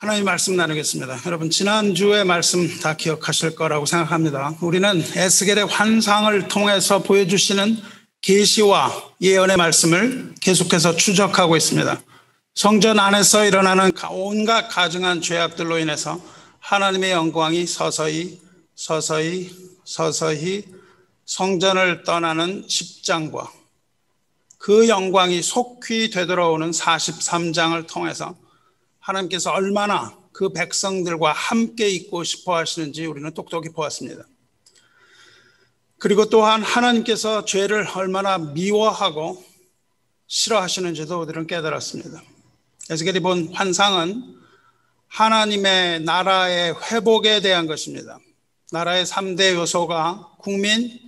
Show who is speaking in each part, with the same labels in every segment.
Speaker 1: 하나님 말씀 나누겠습니다. 여러분 지난주의 말씀 다 기억하실 거라고 생각합니다. 우리는 에스겔의 환상을 통해서 보여주시는 계시와 예언의 말씀을 계속해서 추적하고 있습니다. 성전 안에서 일어나는 온갖 가증한 죄악들로 인해서 하나님의 영광이 서서히 성전을 떠나는 10장과 그 영광이 속히 되돌아오는 43장을 통해서 하나님께서 얼마나 그 백성들과 함께 있고 싶어 하시는지 우리는 똑똑히 보았습니다. 그리고 또한 하나님께서 죄를 얼마나 미워하고 싫어하시는지도 우리는 깨달았습니다. 에스겔이 본 환상은 하나님의 나라의 회복에 대한 것입니다. 나라의 3대 요소가 국민,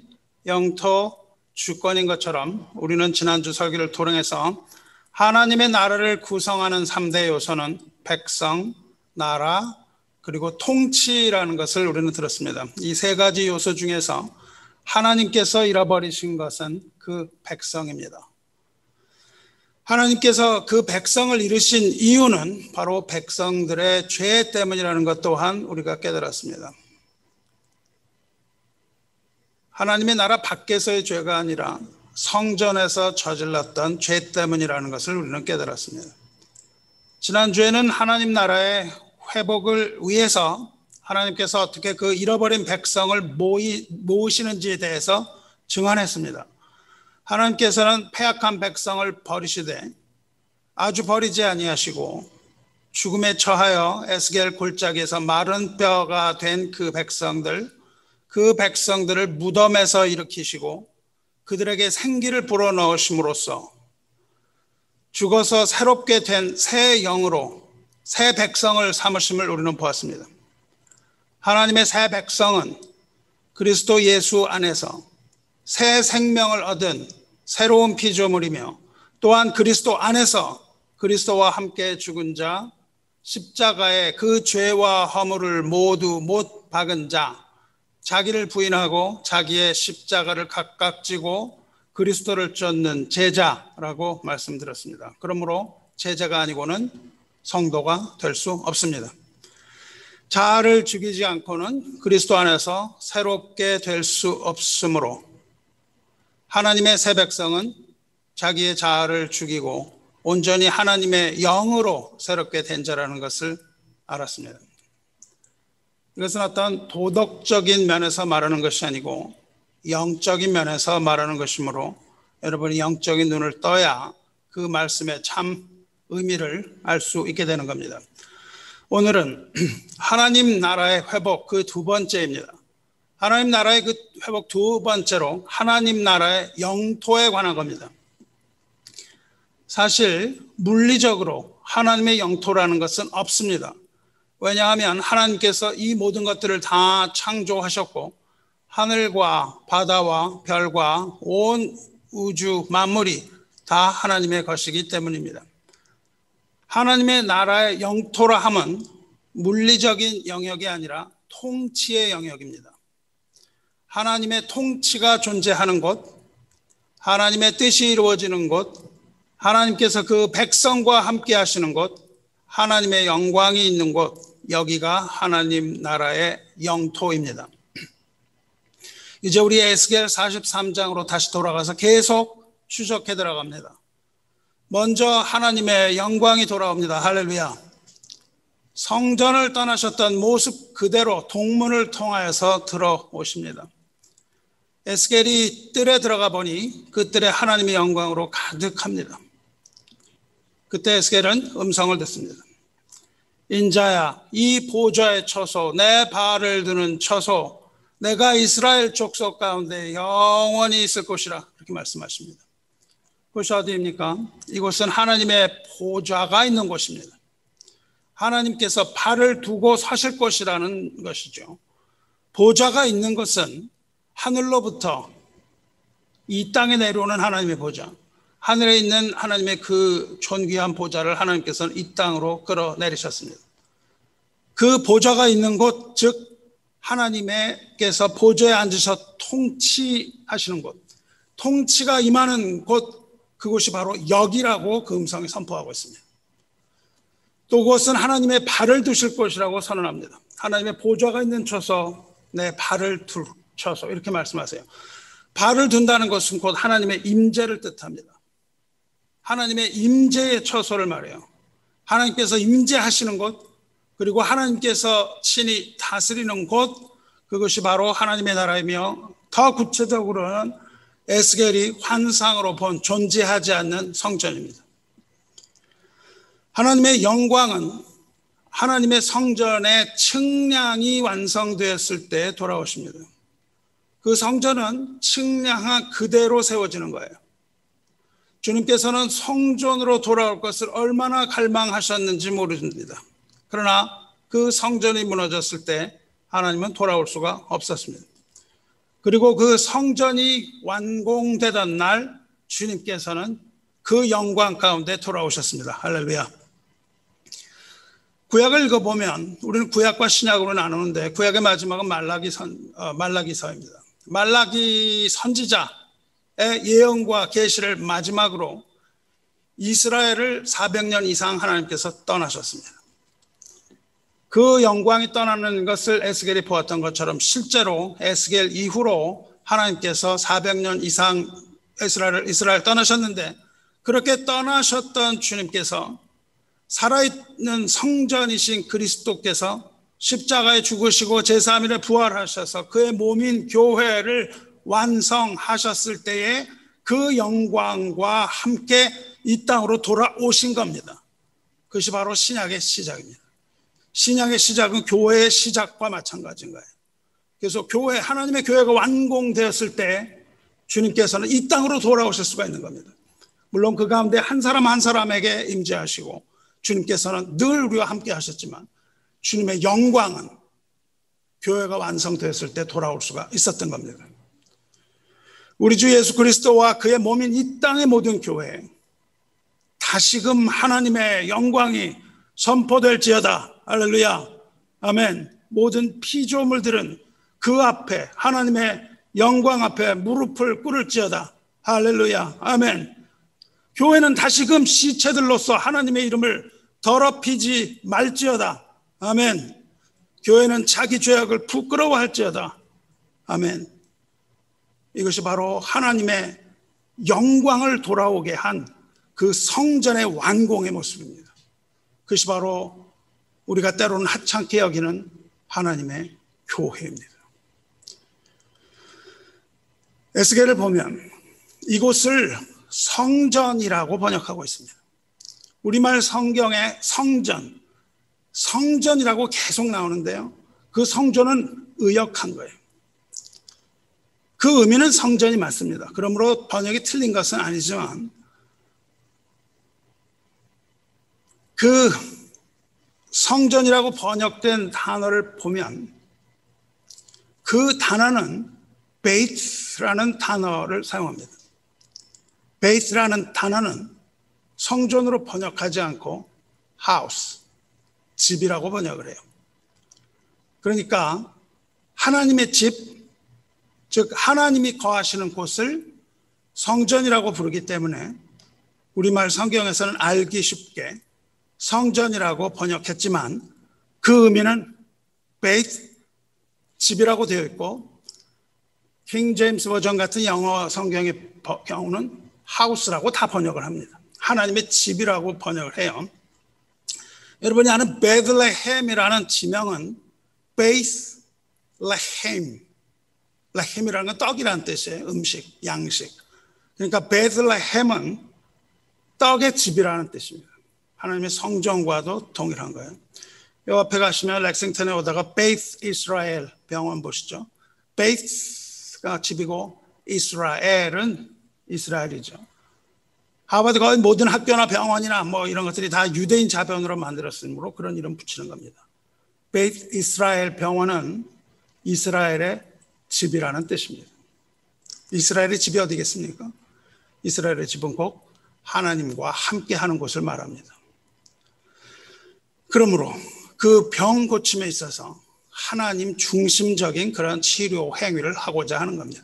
Speaker 1: 영토, 주권인 것처럼 우리는 지난주 설교를 토론해서 하나님의 나라를 구성하는 3대 요소는 백성, 나라, 그리고 통치라는 것을 우리는 들었습니다. 이 세 가지 요소 중에서 하나님께서 잃어버리신 것은 그 백성입니다. 하나님께서 그 백성을 잃으신 이유는 바로 백성들의 죄 때문이라는 것 또한 우리가 깨달았습니다. 하나님의 나라 밖에서의 죄가 아니라 성전에서 저질렀던 죄 때문이라는 것을 우리는 깨달았습니다. 지난주에는 하나님 나라의 회복을 위해서 하나님께서 어떻게 그 잃어버린 백성을 모으시는지에 대해서 증언했습니다. 하나님께서는 패악한 백성을 버리시되 아주 버리지 아니하시고 죽음에 처하여 에스겔 골짜기에서 마른 뼈가 된 그 백성들을 무덤에서 일으키시고 그들에게 생기를 불어넣으심으로써 죽어서 새롭게 된 새 영으로 새 백성을 삼으심을 우리는 보았습니다. 하나님의 새 백성은 그리스도 예수 안에서 새 생명을 얻은 새로운 피조물이며 또한 그리스도 안에서 그리스도와 함께 죽은 자, 십자가의 그 죄와 허물을 모두 못 박은 자, 자기를 부인하고 자기의 십자가를 각각 지고 그리스도를 쫓는 제자라고 말씀드렸습니다. 그러므로 제자가 아니고는 성도가 될 수 없습니다. 자아를 죽이지 않고는 그리스도 안에서 새롭게 될 수 없으므로 하나님의 새 백성은 자기의 자아를 죽이고 온전히 하나님의 영으로 새롭게 된 자라는 것을 알았습니다. 이것은 어떤 도덕적인 면에서 말하는 것이 아니고 영적인 면에서 말하는 것이므로 여러분이 영적인 눈을 떠야 그 말씀의 참 의미를 알 수 있게 되는 겁니다. 오늘은 하나님 나라의 회복 그 두 번째입니다. 하나님 나라의 그 회복 두 번째로 하나님 나라의 영토에 관한 겁니다. 사실 물리적으로 하나님의 영토라는 것은 없습니다. 왜냐하면 하나님께서 이 모든 것들을 다 창조하셨고 하늘과 바다와 별과 온 우주 만물이 다 하나님의 것이기 때문입니다. 하나님의 나라의 영토라 함은 물리적인 영역이 아니라 통치의 영역입니다. 하나님의 통치가 존재하는 곳, 하나님의 뜻이 이루어지는 곳, 하나님께서 그 백성과 함께 하시는 곳, 하나님의 영광이 있는 곳, 여기가 하나님 나라의 영토입니다. 이제 우리 에스겔 43장으로 다시 돌아가서 계속 추적해 들어갑니다. 먼저 하나님의 영광이 돌아옵니다. 할렐루야. 성전을 떠나셨던 모습 그대로 동문을 통하여서 들어오십니다. 에스겔이 뜰에 들어가 보니 그 뜰에 하나님의 영광으로 가득합니다. 그때 에스겔은 음성을 듣습니다. 인자야, 이 보좌의 처소, 내 발을 드는 처소, 내가 이스라엘 족속 가운데 영원히 있을 곳이라 그렇게 말씀하십니다. 그것이 어디입니까? 이곳은 하나님의 보좌가 있는 곳입니다. 하나님께서 발을 두고 서실 곳이라는 것이죠. 보좌가 있는 것은 하늘로부터 이 땅에 내려오는 하나님의 보좌, 하늘에 있는 하나님의 그 존귀한 보좌를 하나님께서는 이 땅으로 끌어내리셨습니다. 그 보좌가 있는 곳, 즉 하나님께서 보좌에 앉으셔 통치하시는 곳, 통치가 임하는 곳, 그곳이 바로 여기라고 그 음성이 선포하고 있습니다. 또 그것은 하나님의 발을 두실 곳이라고 선언합니다. 하나님의 보좌가 있는 처소, 내 발을 둘 처소, 이렇게 말씀하세요. 발을 둔다는 것은 곧 하나님의 임재를 뜻합니다. 하나님의 임재의 처소를 말해요. 하나님께서 임재하시는 곳, 그리고 하나님께서 친히 다스리는 곳, 그것이 바로 하나님의 나라이며, 더 구체적으로는 에스겔이 환상으로 본 존재하지 않는 성전입니다. 하나님의 영광은 하나님의 성전의 측량이 완성되었을 때 돌아오십니다. 그 성전은 측량한 그대로 세워지는 거예요. 주님께서는 성전으로 돌아올 것을 얼마나 갈망하셨는지 모릅니다. 그러나 그 성전이 무너졌을 때 하나님은 돌아올 수가 없었습니다. 그리고 그 성전이 완공되던 날 주님께서는 그 영광 가운데 돌아오셨습니다. 할렐루야. 구약을 읽어보면 우리는 구약과 신약으로 나누는데 구약의 마지막은 말라기서입니다. 말라기 선지자의 예언과 계시를 마지막으로 이스라엘을 400년 이상 하나님께서 떠나셨습니다. 그 영광이 떠나는 것을 에스겔이 보았던 것처럼 실제로 에스겔 이후로 하나님께서 400년 이상 이스라엘 떠나셨는데, 그렇게 떠나셨던 주님께서 살아있는 성전이신 그리스도께서 십자가에 죽으시고 제3일에 부활하셔서 그의 몸인 교회를 완성하셨을 때에 그 영광과 함께 이 땅으로 돌아오신 겁니다. 그것이 바로 신약의 시작입니다. 신약의 시작은 교회의 시작과 마찬가지인 거예요. 그래서 하나님의 교회가 완공되었을 때 주님께서는 이 땅으로 돌아오실 수가 있는 겁니다. 물론 그 가운데 한 사람 한 사람에게 임재하시고 주님께서는 늘 우리와 함께 하셨지만 주님의 영광은 교회가 완성되었을 때 돌아올 수가 있었던 겁니다. 우리 주 예수 그리스도와 그의 몸인 이 땅의 모든 교회에 다시금 하나님의 영광이 선포될지어다. 할렐루야. 아멘. 모든 피조물들은 그 앞에 하나님의 영광 앞에 무릎을 꿇을지어다. 할렐루야. 아멘. 교회는 다시금 시체들로서 하나님의 이름을 더럽히지 말지어다. 아멘. 교회는 자기 죄악을 부끄러워할지어다. 아멘. 이것이 바로 하나님의 영광을 돌아오게 한 그 성전의 완공의 모습입니다. 그것이 바로 우리가 때로는 하찮게 여기는 하나님의 교회입니다. 에스겔을 보면 이곳을 성전이라고 번역하고 있습니다. 우리말 성경에 성전이라고 계속 나오는데요, 그 성전은 의역한 거예요. 그 의미는 성전이 맞습니다. 그러므로 번역이 틀린 것은 아니지만 그 성전이라고 번역된 단어를 보면 그 단어는 베이트라는 단어를 사용합니다. 베이트라는 단어는 성전으로 번역하지 않고 하우스, 집이라고 번역을 해요. 그러니까 하나님의 집, 즉 하나님이 거하시는 곳을 성전이라고 부르기 때문에 우리말 성경에서는 알기 쉽게 성전이라고 번역했지만 그 의미는 베이트, 집이라고 되어 있고, 킹 제임스 버전 같은 영어 성경의 경우는 하우스라고 다 번역을 합니다. 하나님의 집이라고 번역을 해요. 여러분이 아는 베들레헴이라는 지명은 베이스레헴, 레헴이라는 건 떡이라는 뜻이에요. 음식, 양식. 그러니까 베들레헴은 떡의 집이라는 뜻입니다. 하나님의 성전과도 동일한 거예요. 이 앞에 가시면 렉싱턴에 오다가 베이스 이스라엘 병원 보시죠. 베이스가 집이고 이스라엘은 이스라엘이죠. 하버드 거의 모든 학교나 병원이나 뭐 이런 것들이 다 유대인 자변으로 만들었으므로 그런 이름 붙이는 겁니다. 베이스 이스라엘 병원은 이스라엘의 집이라는 뜻입니다. 이스라엘의 집이 어디겠습니까? 이스라엘의 집은 곧 하나님과 함께하는 곳을 말합니다. 그러므로 그 병 고침에 있어서 하나님 중심적인 그런 치료 행위를 하고자 하는 겁니다.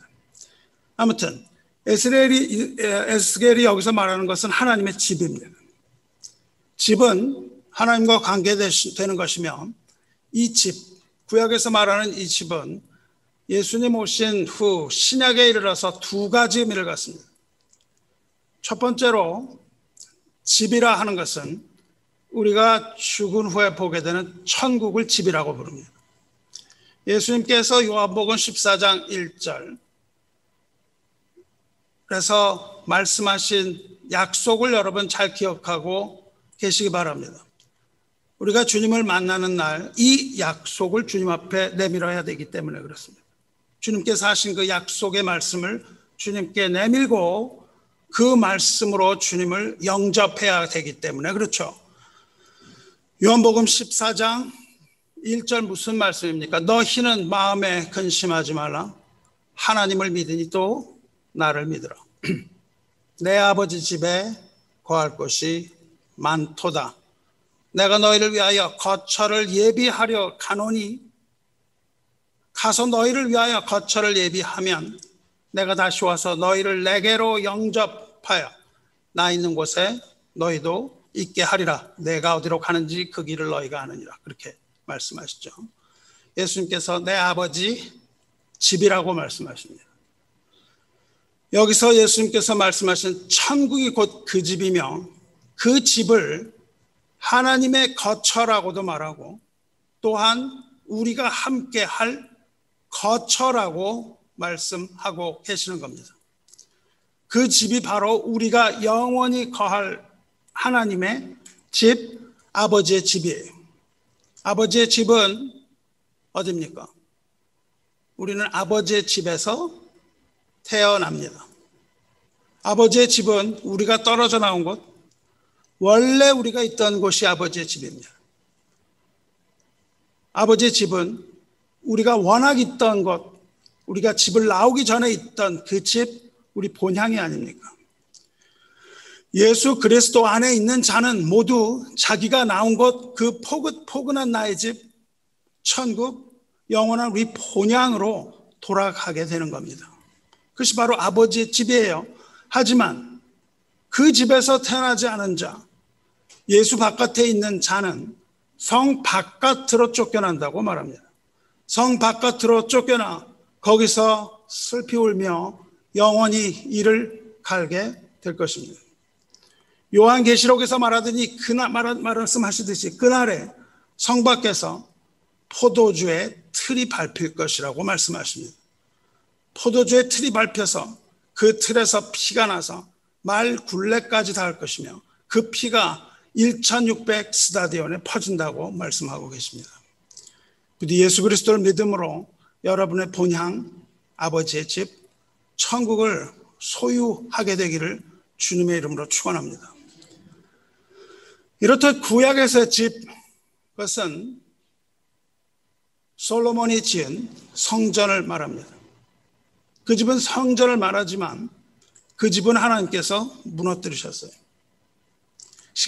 Speaker 1: 아무튼 에스겔이 여기서 말하는 것은 하나님의 집입니다. 집은 하나님과 관계되는 것이며, 이 집, 구약에서 말하는 이 집은 예수님 오신 후 신약에 이르러서 두 가지 의미를 갖습니다. 첫 번째로 집이라 하는 것은 우리가 죽은 후에 보게 되는 천국을 집이라고 부릅니다. 예수님께서 요한복음 14장 1절 그래서 말씀하신 약속을 여러분 잘 기억하고 계시기 바랍니다. 우리가 주님을 만나는 날 이 약속을 주님 앞에 내밀어야 되기 때문에 그렇습니다. 주님께서 하신 그 약속의 말씀을 주님께 내밀고 그 말씀으로 주님을 영접해야 되기 때문에 그렇죠. 요한복음 14장 1절 무슨 말씀입니까? 너희는 마음에 근심하지 말라. 하나님을 믿으니 또 나를 믿으라. 내 아버지 집에 거할 곳이 많도다. 내가 너희를 위하여 거처를 예비하려 가노니 가서 너희를 위하여 거처를 예비하면 내가 다시 와서 너희를 내게로 영접하여 나 있는 곳에 너희도 있게 하리라. 내가 어디로 가는지 그 길을 너희가 아느니라. 그렇게 말씀하시죠. 예수님께서 내 아버지 집이라고 말씀하십니다. 여기서 예수님께서 말씀하신 천국이 곧 그 집이며 그 집을 하나님의 거처라고도 말하고 또한 우리가 함께 할 거처라고 말씀하고 계시는 겁니다. 그 집이 바로 우리가 영원히 거할 하나님의 집, 아버지의 집이에요. 아버지의 집은 어디입니까? 우리는 아버지의 집에서 태어납니다. 아버지의 집은 우리가 떨어져 나온 곳, 원래 우리가 있던 곳이 아버지의 집입니다. 아버지의 집은 우리가 워낙 있던 곳, 우리가 집을 나오기 전에 있던 그 집, 우리 본향이 아닙니까? 예수 그리스도 안에 있는 자는 모두 자기가 나온 곳, 그 포근한 나의 집, 천국, 영원한 우리 본향으로 돌아가게 되는 겁니다. 그것이 바로 아버지의 집이에요. 하지만 그 집에서 태어나지 않은 자, 예수 바깥에 있는 자는 성 바깥으로 쫓겨난다고 말합니다. 성 바깥으로 쫓겨나 거기서 슬피 울며 영원히 이를 갈게 될 것입니다. 요한계시록에서 말하더니 그날 말씀하시듯이 그날에 성 밖에서 포도주의 틀이 밟힐 것이라고 말씀하십니다. 포도주의 틀이 밟혀서 그 틀에서 피가 나서 말 굴레까지 닿을 것이며 그 피가 1600 스타디온에 퍼진다고 말씀하고 계십니다. 부디 예수 그리스도를 믿음으로 여러분의 본향 아버지의 집 천국을 소유하게 되기를 주님의 이름으로 축원합니다. 이렇듯 구약에서의 집, 그것은 솔로몬이 지은 성전을 말합니다. 그 집은 성전을 말하지만 그 집은 하나님께서 무너뜨리셨어요.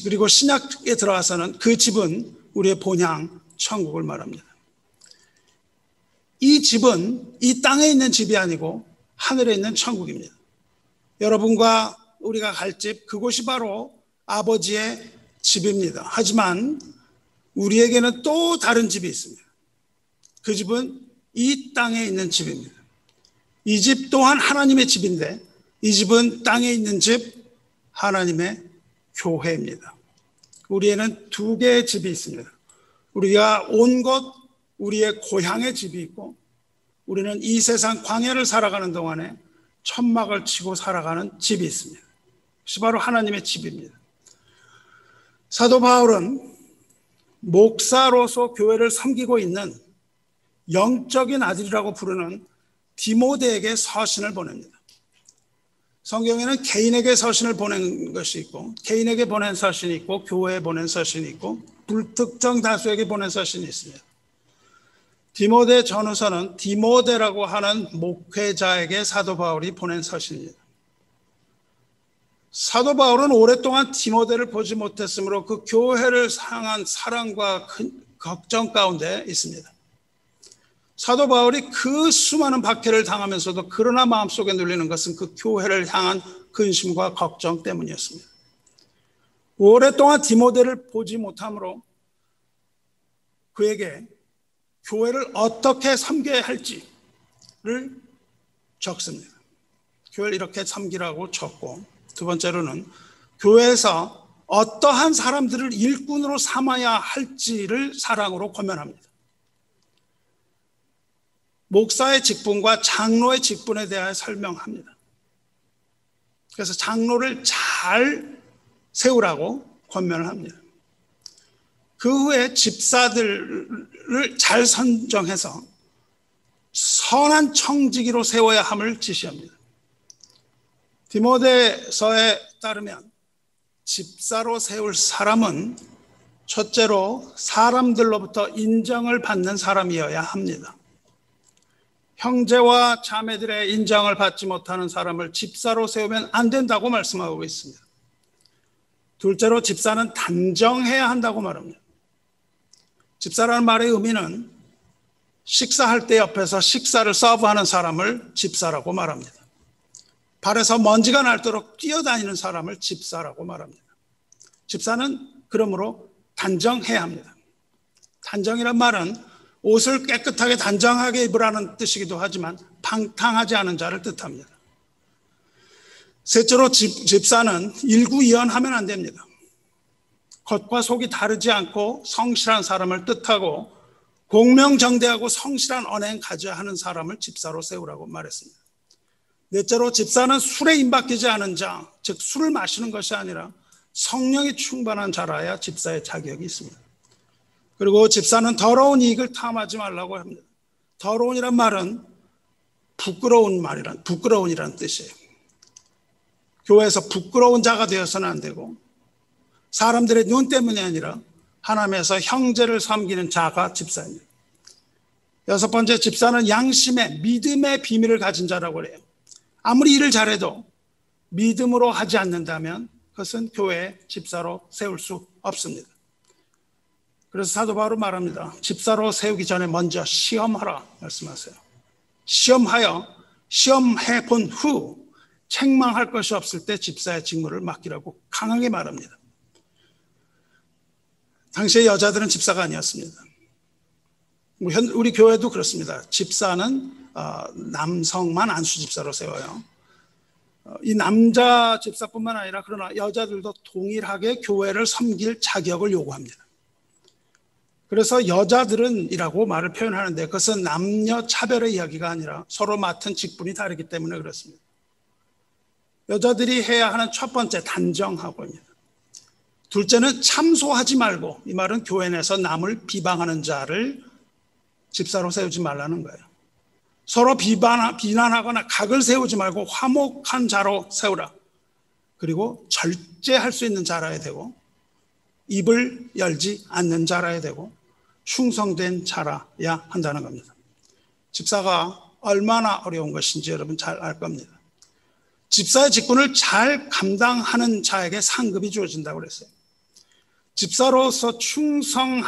Speaker 1: 그리고 신약에 들어와서는 그 집은 우리의 본향 천국을 말합니다. 이 집은 이 땅에 있는 집이 아니고 하늘에 있는 천국입니다. 여러분과 우리가 갈 집, 그곳이 바로 아버지의 집입니다. 하지만 우리에게는 또 다른 집이 있습니다. 그 집은 이 땅에 있는 집입니다. 이 집 또한 하나님의 집인데 이 집은 땅에 있는 집, 하나님의 교회입니다. 우리에는 두 개의 집이 있습니다. 우리가 온 곳, 우리의 고향의 집이 있고 우리는 이 세상 광야를 살아가는 동안에 천막을 치고 살아가는 집이 있습니다. 그것이 바로 하나님의 집입니다. 사도 바울은 목사로서 교회를 섬기고 있는 영적인 아들이라고 부르는 디모데에게 서신을 보냅니다. 성경에는 개인에게 서신을 보낸 것이 있고 개인에게 보낸 서신이 있고 교회에 보낸 서신이 있고 불특정 다수에게 보낸 서신이 있습니다. 디모데 전후서는 디모데라고 하는 목회자에게 사도 바울이 보낸 서신입니다. 사도 바울은 오랫동안 디모데를 보지 못했으므로 그 교회를 향한 사랑과 큰 걱정 가운데 있습니다. 사도 바울이 그 수많은 박해를 당하면서도 그러나 마음속에 눌리는 것은 그 교회를 향한 근심과 걱정 때문이었습니다. 오랫동안 디모데를 보지 못하므로 그에게 교회를 어떻게 섬겨야 할지를 적습니다. 교회를 이렇게 섬기라고 적고, 두 번째로는 교회에서 어떠한 사람들을 일꾼으로 삼아야 할지를 사랑으로 권면합니다. 목사의 직분과 장로의 직분에 대하여 설명합니다. 그래서 장로를 잘 세우라고 권면을 합니다. 그 후에 집사들을 잘 선정해서 선한 청지기로 세워야 함을 지시합니다. 디모데서에 따르면 집사로 세울 사람은 첫째로 사람들로부터 인정을 받는 사람이어야 합니다. 형제와 자매들의 인정을 받지 못하는 사람을 집사로 세우면 안 된다고 말씀하고 있습니다. 둘째로 집사는 단정해야 한다고 말합니다. 집사라는 말의 의미는 식사할 때 옆에서 식사를 서브하는 사람을 집사라고 말합니다. 발에서 먼지가 날도록 뛰어다니는 사람을 집사라고 말합니다. 집사는 그러므로 단정해야 합니다. 단정이란 말은 옷을 깨끗하게 단정하게 입으라는 뜻이기도 하지만 방탕하지 않은 자를 뜻합니다. 셋째로 집사는 일구이연하면 안 됩니다. 겉과 속이 다르지 않고 성실한 사람을 뜻하고 공명정대하고 성실한 언행 가져야 하는 사람을 집사로 세우라고 말했습니다. 넷째로 집사는 술에 임박이지 않은 자, 즉 술을 마시는 것이 아니라 성령이 충만한 자라야 집사의 자격이 있습니다. 그리고 집사는 더러운 이익을 탐하지 말라고 합니다. 더러운이란 말은 부끄러운이란 뜻이에요. 교회에서 부끄러운 자가 되어서는 안 되고 사람들의 눈 때문이 아니라 하나님에서 형제를 섬기는 자가 집사입니다. 여섯 번째, 집사는 양심의 믿음의 비밀을 가진 자라고 해요. 아무리 일을 잘해도 믿음으로 하지 않는다면 그것은 교회의 집사로 세울 수 없습니다. 그래서 사도 바울은 말합니다. 집사로 세우기 전에 먼저 시험하라 말씀하세요. 시험해 본 후 책망할 것이 없을 때 집사의 직무를 맡기라고 강하게 말합니다. 당시의 여자들은 집사가 아니었습니다. 우리 교회도 그렇습니다. 집사는 남성만 안수 집사로 세워요. 이 남자 집사뿐만 아니라 그러나 여자들도 동일하게 교회를 섬길 자격을 요구합니다. 그래서 여자들은이라고 말을 표현하는데 그것은 남녀 차별의 이야기가 아니라 서로 맡은 직분이 다르기 때문에 그렇습니다. 여자들이 해야 하는 첫 번째, 단정하고입니다. 둘째는 참소하지 말고, 이 말은 교회 내에서 남을 비방하는 자를 집사로 세우지 말라는 거예요. 서로 비난하거나 각을 세우지 말고 화목한 자로 세우라. 그리고 절제할 수 있는 자라야 되고 입을 열지 않는 자라야 되고 충성된 자라야 한다는 겁니다. 집사가 얼마나 어려운 것인지 여러분 잘 알 겁니다. 집사의 직분을 잘 감당하는 자에게 상급이 주어진다고 그랬어요. 집사로서 충성한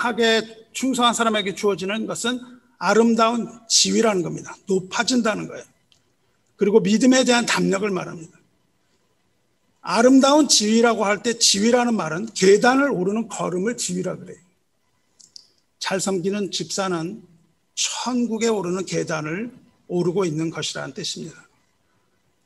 Speaker 1: 사람에게 주어지는 것은 아름다운 지위라는 겁니다. 높아진다는 거예요. 그리고 믿음에 대한 담력을 말합니다. 아름다운 지위라고 할 때 지위라는 말은 계단을 오르는 걸음을 지위라 그래요. 잘 섬기는 집사는 천국에 오르는 계단을 오르고 있는 것이라는 뜻입니다.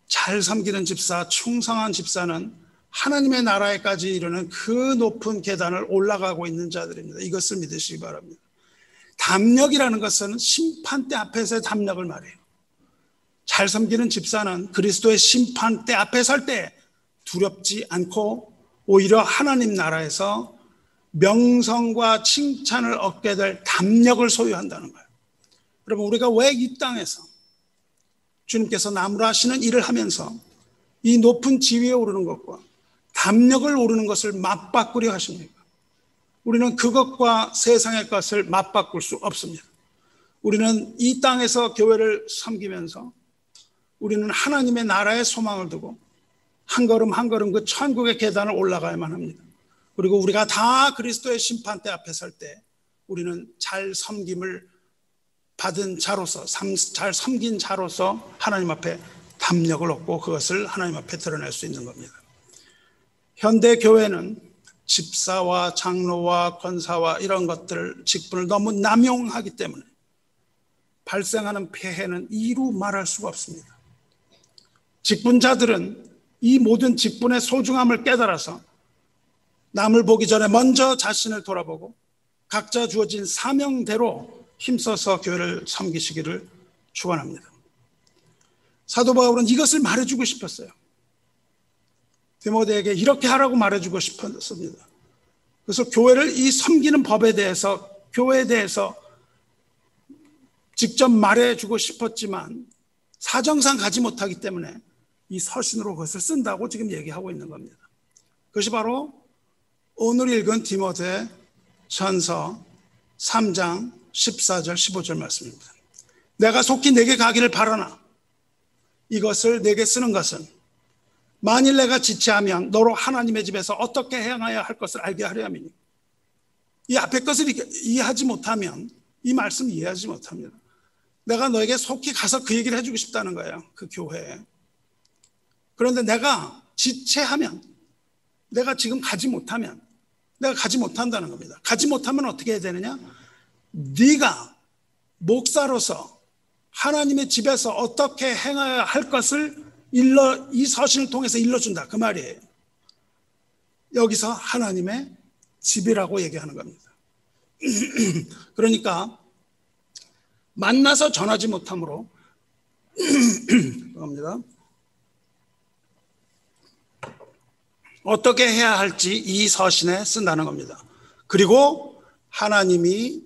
Speaker 1: 잘 섬기는 집사, 충성한 집사는 하나님의 나라에까지 이르는 그 높은 계단을 올라가고 있는 자들입니다. 이것을 믿으시기 바랍니다. 담력이라는 것은 심판대 앞에서의 담력을 말해요. 잘 섬기는 집사는 그리스도의 심판대 앞에 설 때 두렵지 않고 오히려 하나님 나라에서 명성과 칭찬을 얻게 될 담력을 소유한다는 거예요. 여러분, 우리가 왜 이 땅에서 주님께서 나무라시는 일을 하면서 이 높은 지위에 오르는 것과 담력을 오르는 것을 맞바꾸려 하십니까? 우리는 그것과 세상의 것을 맞바꿀 수 없습니다. 우리는 이 땅에서 교회를 섬기면서 우리는 하나님의 나라의 소망을 두고 한 걸음 한 걸음 그 천국의 계단을 올라가야만 합니다. 그리고 우리가 다 그리스도의 심판대 앞에 설 때 우리는 잘 섬김을 받은 자로서, 잘 섬긴 자로서 하나님 앞에 담력을 얻고 그것을 하나님 앞에 드러낼 수 있는 겁니다. 현대 교회는 집사와 장로와 권사와 이런 것들 직분을 너무 남용하기 때문에 발생하는 폐해는 이루 말할 수가 없습니다. 직분자들은 이 모든 직분의 소중함을 깨달아서 남을 보기 전에 먼저 자신을 돌아보고 각자 주어진 사명대로 힘써서 교회를 섬기시기를 축원합니다. 사도 바울은 이것을 말해주고 싶었어요. 디모데에게 이렇게 하라고 말해주고 싶었습니다. 그래서 교회를 이 섬기는 법에 대해서, 교회에 대해서 직접 말해주고 싶었지만 사정상 가지 못하기 때문에 이 서신으로 그것을 쓴다고 지금 얘기하고 있는 겁니다. 그것이 바로 오늘 읽은 디모데 전서 3장 14절 15절 말씀입니다. 내가 속히 내게 가기를 바라나 이것을 내게 쓰는 것은 만일 내가 지체하면 너로 하나님의 집에서 어떻게 행하여야 할 것을 알게 하려 함이니, 이 앞에 것을 이해하지 못하면 이 말씀 이해하지 못합니다. 내가 너에게 속히 가서 그 얘기를 해주고 싶다는 거예요. 그 교회에. 그런데 내가 지체하면, 내가 지금 가지 못하면, 내가 가지 못한다는 겁니다. 가지 못하면 어떻게 해야 되느냐? 네가 목사로서 하나님의 집에서 어떻게 행해야 할 것을 이 서신을 통해서 일러준다, 그 말이에요. 여기서 하나님의 집이라고 얘기하는 겁니다. 그러니까 만나서 전하지 못함으로 겁니다. 어떻게 해야 할지 이 서신에 쓴다는 겁니다. 그리고 하나님이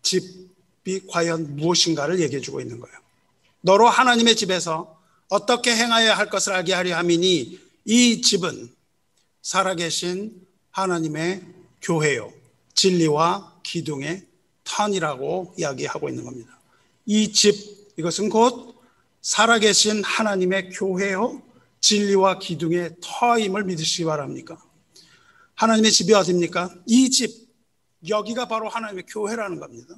Speaker 1: 집이 과연 무엇인가를 얘기해 주고 있는 거예요. 너로 하나님의 집에서 어떻게 행하여야 할 것을 알게 하려 함이니 이 집은 살아계신 하나님의 교회요 진리와 기둥의 터이라고 이야기하고 있는 겁니다. 이 집, 이것은 곧 살아계신 하나님의 교회요 진리와 기둥의 터임을 믿으시기 바랍니까? 하나님의 집이 어디입니까? 이 집, 여기가 바로 하나님의 교회라는 겁니다.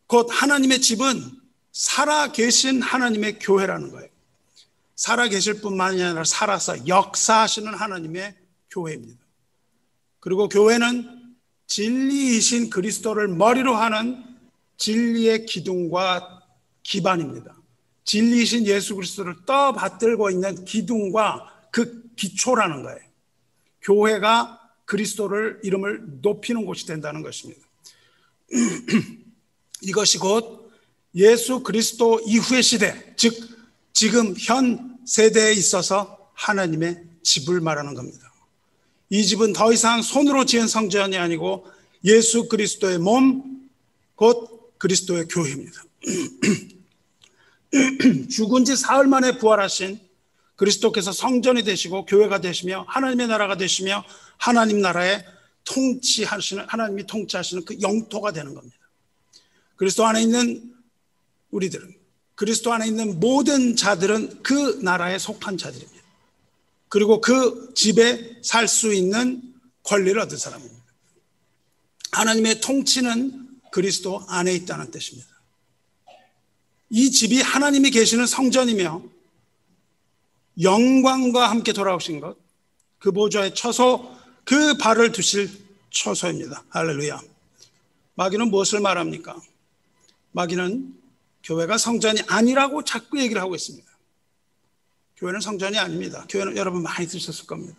Speaker 1: 곧 하나님의 집은 살아계신 하나님의 교회라는 거예요. 살아계실 뿐만이 아니라 살아서 역사하시는 하나님의 교회입니다. 그리고 교회는 진리이신 그리스도를 머리로 하는 진리의 기둥과 기반입니다. 진리이신 예수 그리스도를 떠받들고 있는 기둥과 그 기초라는 거예요. 교회가 그리스도를 이름을 높이는 곳이 된다는 것입니다. 이것이 곧 예수 그리스도 이후의 시대, 즉 지금 현 세대에 있어서 하나님의 집을 말하는 겁니다. 이 집은 더 이상 손으로 지은 성전이 아니고 예수 그리스도의 몸, 곧 그리스도의 교회입니다. 죽은 지 사흘 만에 부활하신 그리스도께서 성전이 되시고 교회가 되시며 하나님의 나라가 되시며 하나님 나라에 통치하시는, 하나님이 통치하시는 그 영토가 되는 겁니다. 그리스도 안에 있는 우리들은, 그리스도 안에 있는 모든 자들은 그 나라에 속한 자들입니다. 그리고 그 집에 살 수 있는 권리를 얻은 사람입니다. 하나님의 통치는 그리스도 안에 있다는 뜻입니다. 이 집이 하나님이 계시는 성전이며 영광과 함께 돌아오신 것, 그 보좌의 처소, 그 발을 두실 처소입니다. 할렐루야. 마귀는 무엇을 말합니까? 마귀는 교회가 성전이 아니라고 자꾸 얘기를 하고 있습니다. 교회는 성전이 아닙니다. 교회는 여러분 많이 들으셨을 겁니다.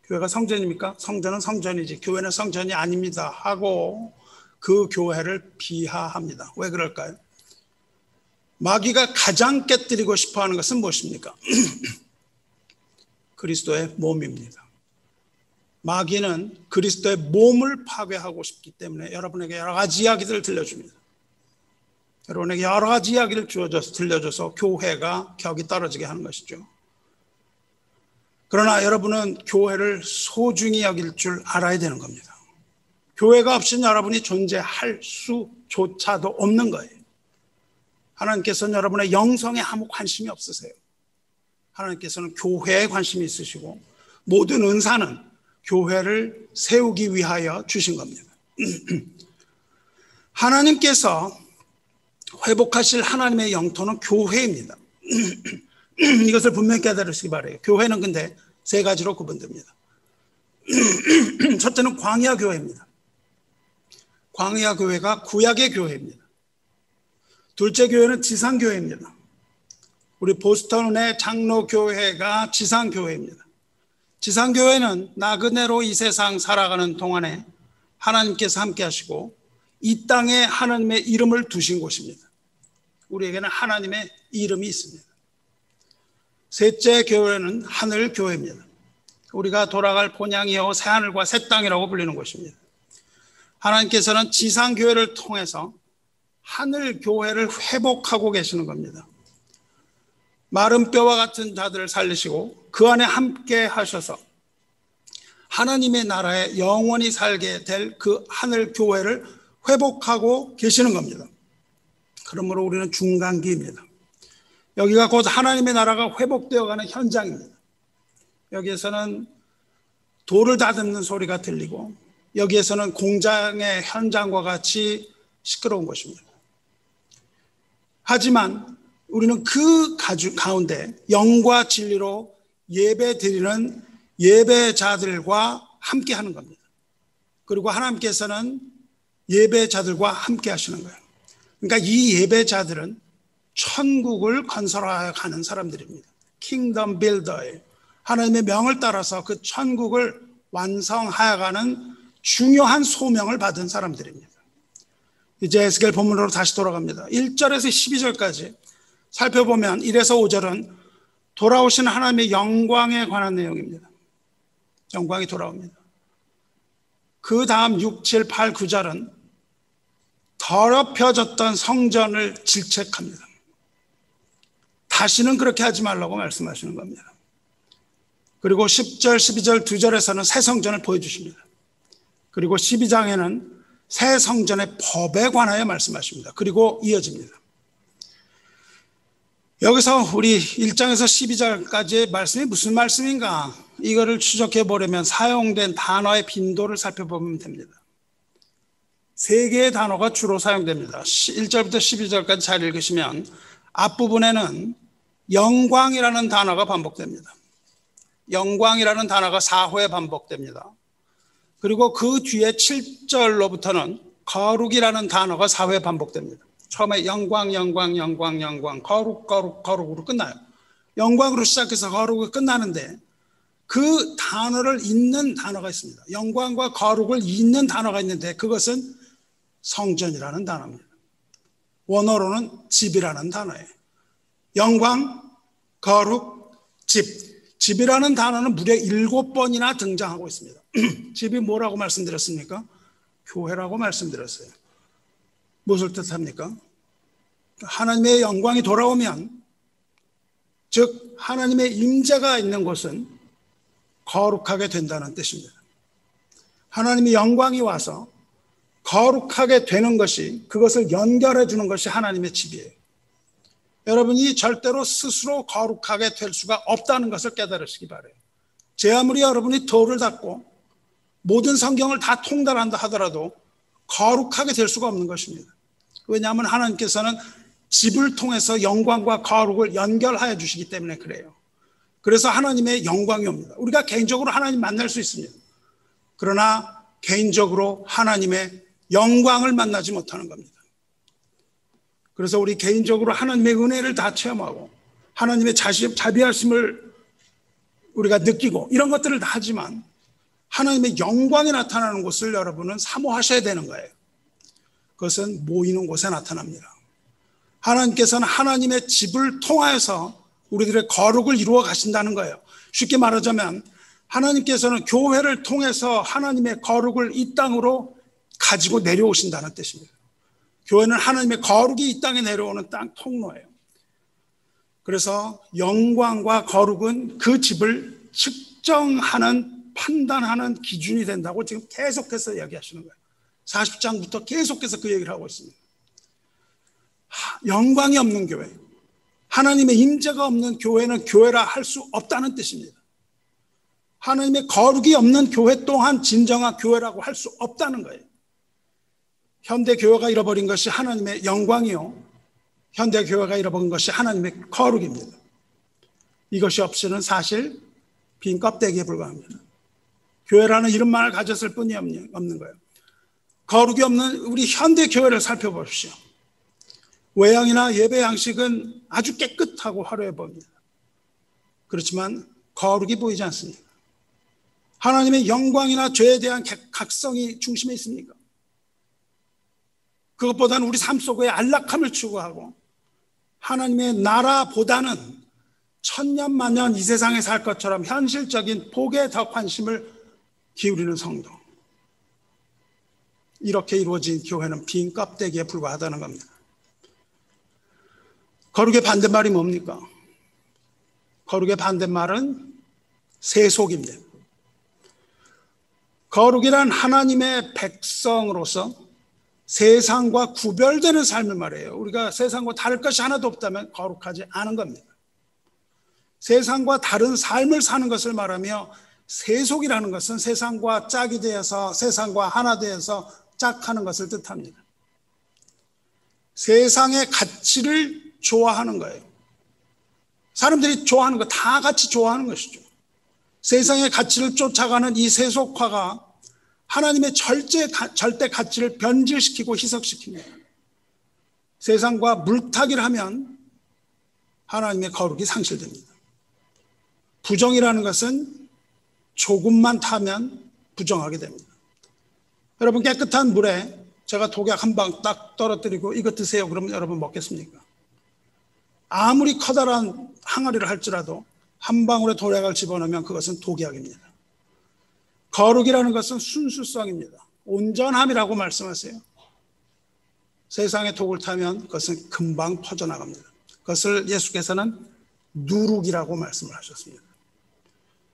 Speaker 1: 교회가 성전입니까? 성전은 성전이지 교회는 성전이 아닙니다 하고 그 교회를 비하합니다. 왜 그럴까요? 마귀가 가장 깨뜨리고 싶어하는 것은 무엇입니까? 그리스도의 몸입니다. 마귀는 그리스도의 몸을 파괴하고 싶기 때문에 여러분에게 여러 가지 이야기들을 들려줍니다. 여러분에게 여러 가지 이야기를 들려줘서 교회가 격이 떨어지게 하는 것이죠. 그러나 여러분은 교회를 소중히 여길 줄 알아야 되는 겁니다. 교회가 없이는 여러분이 존재할 수조차도 없는 거예요. 하나님께서는 여러분의 영성에 아무 관심이 없으세요. 하나님께서는 교회에 관심이 있으시고 모든 은사는 교회를 세우기 위하여 주신 겁니다. 하나님께서 회복하실 하나님의 영토는 교회입니다. 이것을 분명히 깨달으시기 바라요. 교회는 근데 세 가지로 구분됩니다. 첫째는 광야 교회입니다. 광야 교회가 구약의 교회입니다. 둘째 교회는 지상 교회입니다. 우리 보스턴의 장로 교회가 지상 교회입니다. 지상 교회는 나그네로 이 세상 살아가는 동안에 하나님께서 함께 하시고 이 땅에 하나님의 이름을 두신 곳입니다. 우리에게는 하나님의 이름이 있습니다. 셋째 교회는 하늘 교회입니다. 우리가 돌아갈 본향이요 새 하늘과 새 땅이라고 불리는 곳입니다. 하나님께서는 지상 교회를 통해서 하늘 교회를 회복하고 계시는 겁니다. 마른 뼈와 같은 자들을 살리시고 그 안에 함께 하셔서 하나님의 나라에 영원히 살게 될 그 하늘 교회를 회복하고 계시는 겁니다. 그러므로 우리는 중간기입니다. 여기가 곧 하나님의 나라가 회복되어가는 현장입니다. 여기에서는 돌을 다듬는 소리가 들리고 여기에서는 공장의 현장과 같이 시끄러운 것입니다. 하지만 우리는 그 가운데 영과 진리로 예배 드리는 예배자들과 함께 하는 겁니다. 그리고 하나님께서는 예배자들과 함께 하시는 거예요. 그러니까 이 예배자들은 천국을 건설하여 가는 사람들입니다. 킹덤 빌더예요. 하나님의 명을 따라서 그 천국을 완성하여 가는 중요한 소명을 받은 사람들입니다. 이제 에스겔 본문으로 다시 돌아갑니다. 1절에서 12절까지 살펴보면 1에서 5절은 돌아오신 하나님의 영광에 관한 내용입니다. 영광이 돌아옵니다. 그 다음 6, 7, 8, 9절은 더럽혀졌던 성전을 질책합니다. 다시는 그렇게 하지 말라고 말씀하시는 겁니다. 그리고 10절, 12절, 2절에서는 새 성전을 보여주십니다. 그리고 12장에는 새 성전의 법에 관하여 말씀하십니다. 그리고 이어집니다. 여기서 우리 1장에서 12절까지의 말씀이 무슨 말씀인가? 이거를 추적해 보려면 사용된 단어의 빈도를 살펴보면 됩니다. 세 개의 단어가 주로 사용됩니다. 1절부터 12절까지 잘 읽으시면 앞부분에는 영광이라는 단어가 반복됩니다. 영광이라는 단어가 4회 반복됩니다. 그리고 그 뒤에 7절로부터는 거룩이라는 단어가 4회 반복됩니다. 처음에 영광, 영광, 영광, 영광, 거룩, 거룩, 거룩으로 끝나요. 영광으로 시작해서 거룩이 끝나는데 그 단어를 잇는 단어가 있습니다. 영광과 거룩을 잇는 단어가 있는데 그것은 성전이라는 단어입니다. 원어로는 집이라는 단어예요. 영광, 거룩, 집. 집이라는 단어는 무려 7번이나 등장하고 있습니다. 집이 뭐라고 말씀드렸습니까? 교회라고 말씀드렸어요. 무엇을 뜻합니까? 하나님의 영광이 돌아오면, 즉 하나님의 임재가 있는 곳은 거룩하게 된다는 뜻입니다. 하나님의 영광이 와서 거룩하게 되는 것이, 그것을 연결해 주는 것이 하나님의 집이에요. 여러분이 절대로 스스로 거룩하게 될 수가 없다는 것을 깨달으시기 바라요. 제 아무리 여러분이 돌을 닦고 모든 성경을 다 통달한다 하더라도 거룩하게 될 수가 없는 것입니다. 왜냐하면 하나님께서는 집을 통해서 영광과 거룩을 연결하여 주시기 때문에 그래요. 그래서 하나님의 영광이 옵니다. 우리가 개인적으로 하나님 만날 수 있습니다. 그러나 개인적으로 하나님의 영광을 만나지 못하는 겁니다. 그래서 우리 개인적으로 하나님의 은혜를 다 체험하고 하나님의 자비하심을 우리가 느끼고 이런 것들을 다 하지만 하나님의 영광이 나타나는 곳을 여러분은 사모하셔야 되는 거예요. 그것은 모이는 곳에 나타납니다. 하나님께서는 하나님의 집을 통하여서 우리들의 거룩을 이루어 가신다는 거예요. 쉽게 말하자면 하나님께서는 교회를 통해서 하나님의 거룩을 이 땅으로 가지고 내려오신다는 뜻입니다. 교회는 하나님의 거룩이 이 땅에 내려오는 땅 통로예요. 그래서 영광과 거룩은 그 집을 측정하는, 판단하는 기준이 된다고 지금 계속해서 이야기하시는 거예요. 40장부터 계속해서 그 얘기를 하고 있습니다. 영광이 없는 교회, 하나님의 임재가 없는 교회는 교회라 할 수 없다는 뜻입니다. 하나님의 거룩이 없는 교회 또한 진정한 교회라고 할 수 없다는 거예요. 현대 교회가 잃어버린 것이 하나님의 영광이요, 현대 교회가 잃어버린 것이 하나님의 거룩입니다. 이것이 없이는 사실 빈 껍데기에 불과합니다. 교회라는 이름만을 가졌을 뿐이 없는 거예요. 거룩이 없는 우리 현대 교회를 살펴보십시오. 외양이나 예배 양식은 아주 깨끗하고 화려해 보입니다. 그렇지만 거룩이 보이지 않습니다. 하나님의 영광이나 죄에 대한 각성이 중심에 있습니까? 그것보다는 우리 삶 속의 안락함을 추구하고 하나님의 나라보다는 천년만년 이 세상에 살 것처럼 현실적인 복에 더 관심을 기울이는 성도, 이렇게 이루어진 교회는 빈 껍데기에 불과하다는 겁니다. 거룩의 반대말이 뭡니까? 거룩의 반대말은 세속입니다. 거룩이란 하나님의 백성으로서 세상과 구별되는 삶을 말해요. 우리가 세상과 다를 것이 하나도 없다면 거룩하지 않은 겁니다. 세상과 다른 삶을 사는 것을 말하며, 세속이라는 것은 세상과 짝이 되어서 세상과 하나 되어서 짝하는 것을 뜻합니다. 세상의 가치를 좋아하는 거예요. 사람들이 좋아하는 거 다 같이 좋아하는 것이죠. 세상의 가치를 쫓아가는 이 세속화가 하나님의 절대 가치를 변질시키고 희석시킵니다. 세상과 물타기를 하면 하나님의 거룩이 상실됩니다. 부정이라는 것은 조금만 타면 부정하게 됩니다. 여러분, 깨끗한 물에 제가 독약 한 방 딱 떨어뜨리고 이거 드세요 그러면 여러분 먹겠습니까? 아무리 커다란 항아리를 할지라도 한 방울의 독약을 집어넣으면 그것은 독약입니다. 거룩이라는 것은 순수성입니다. 온전함이라고 말씀하세요. 세상의 독을 타면 그것은 금방 퍼져나갑니다. 그것을 예수께서는 누룩이라고 말씀을 하셨습니다.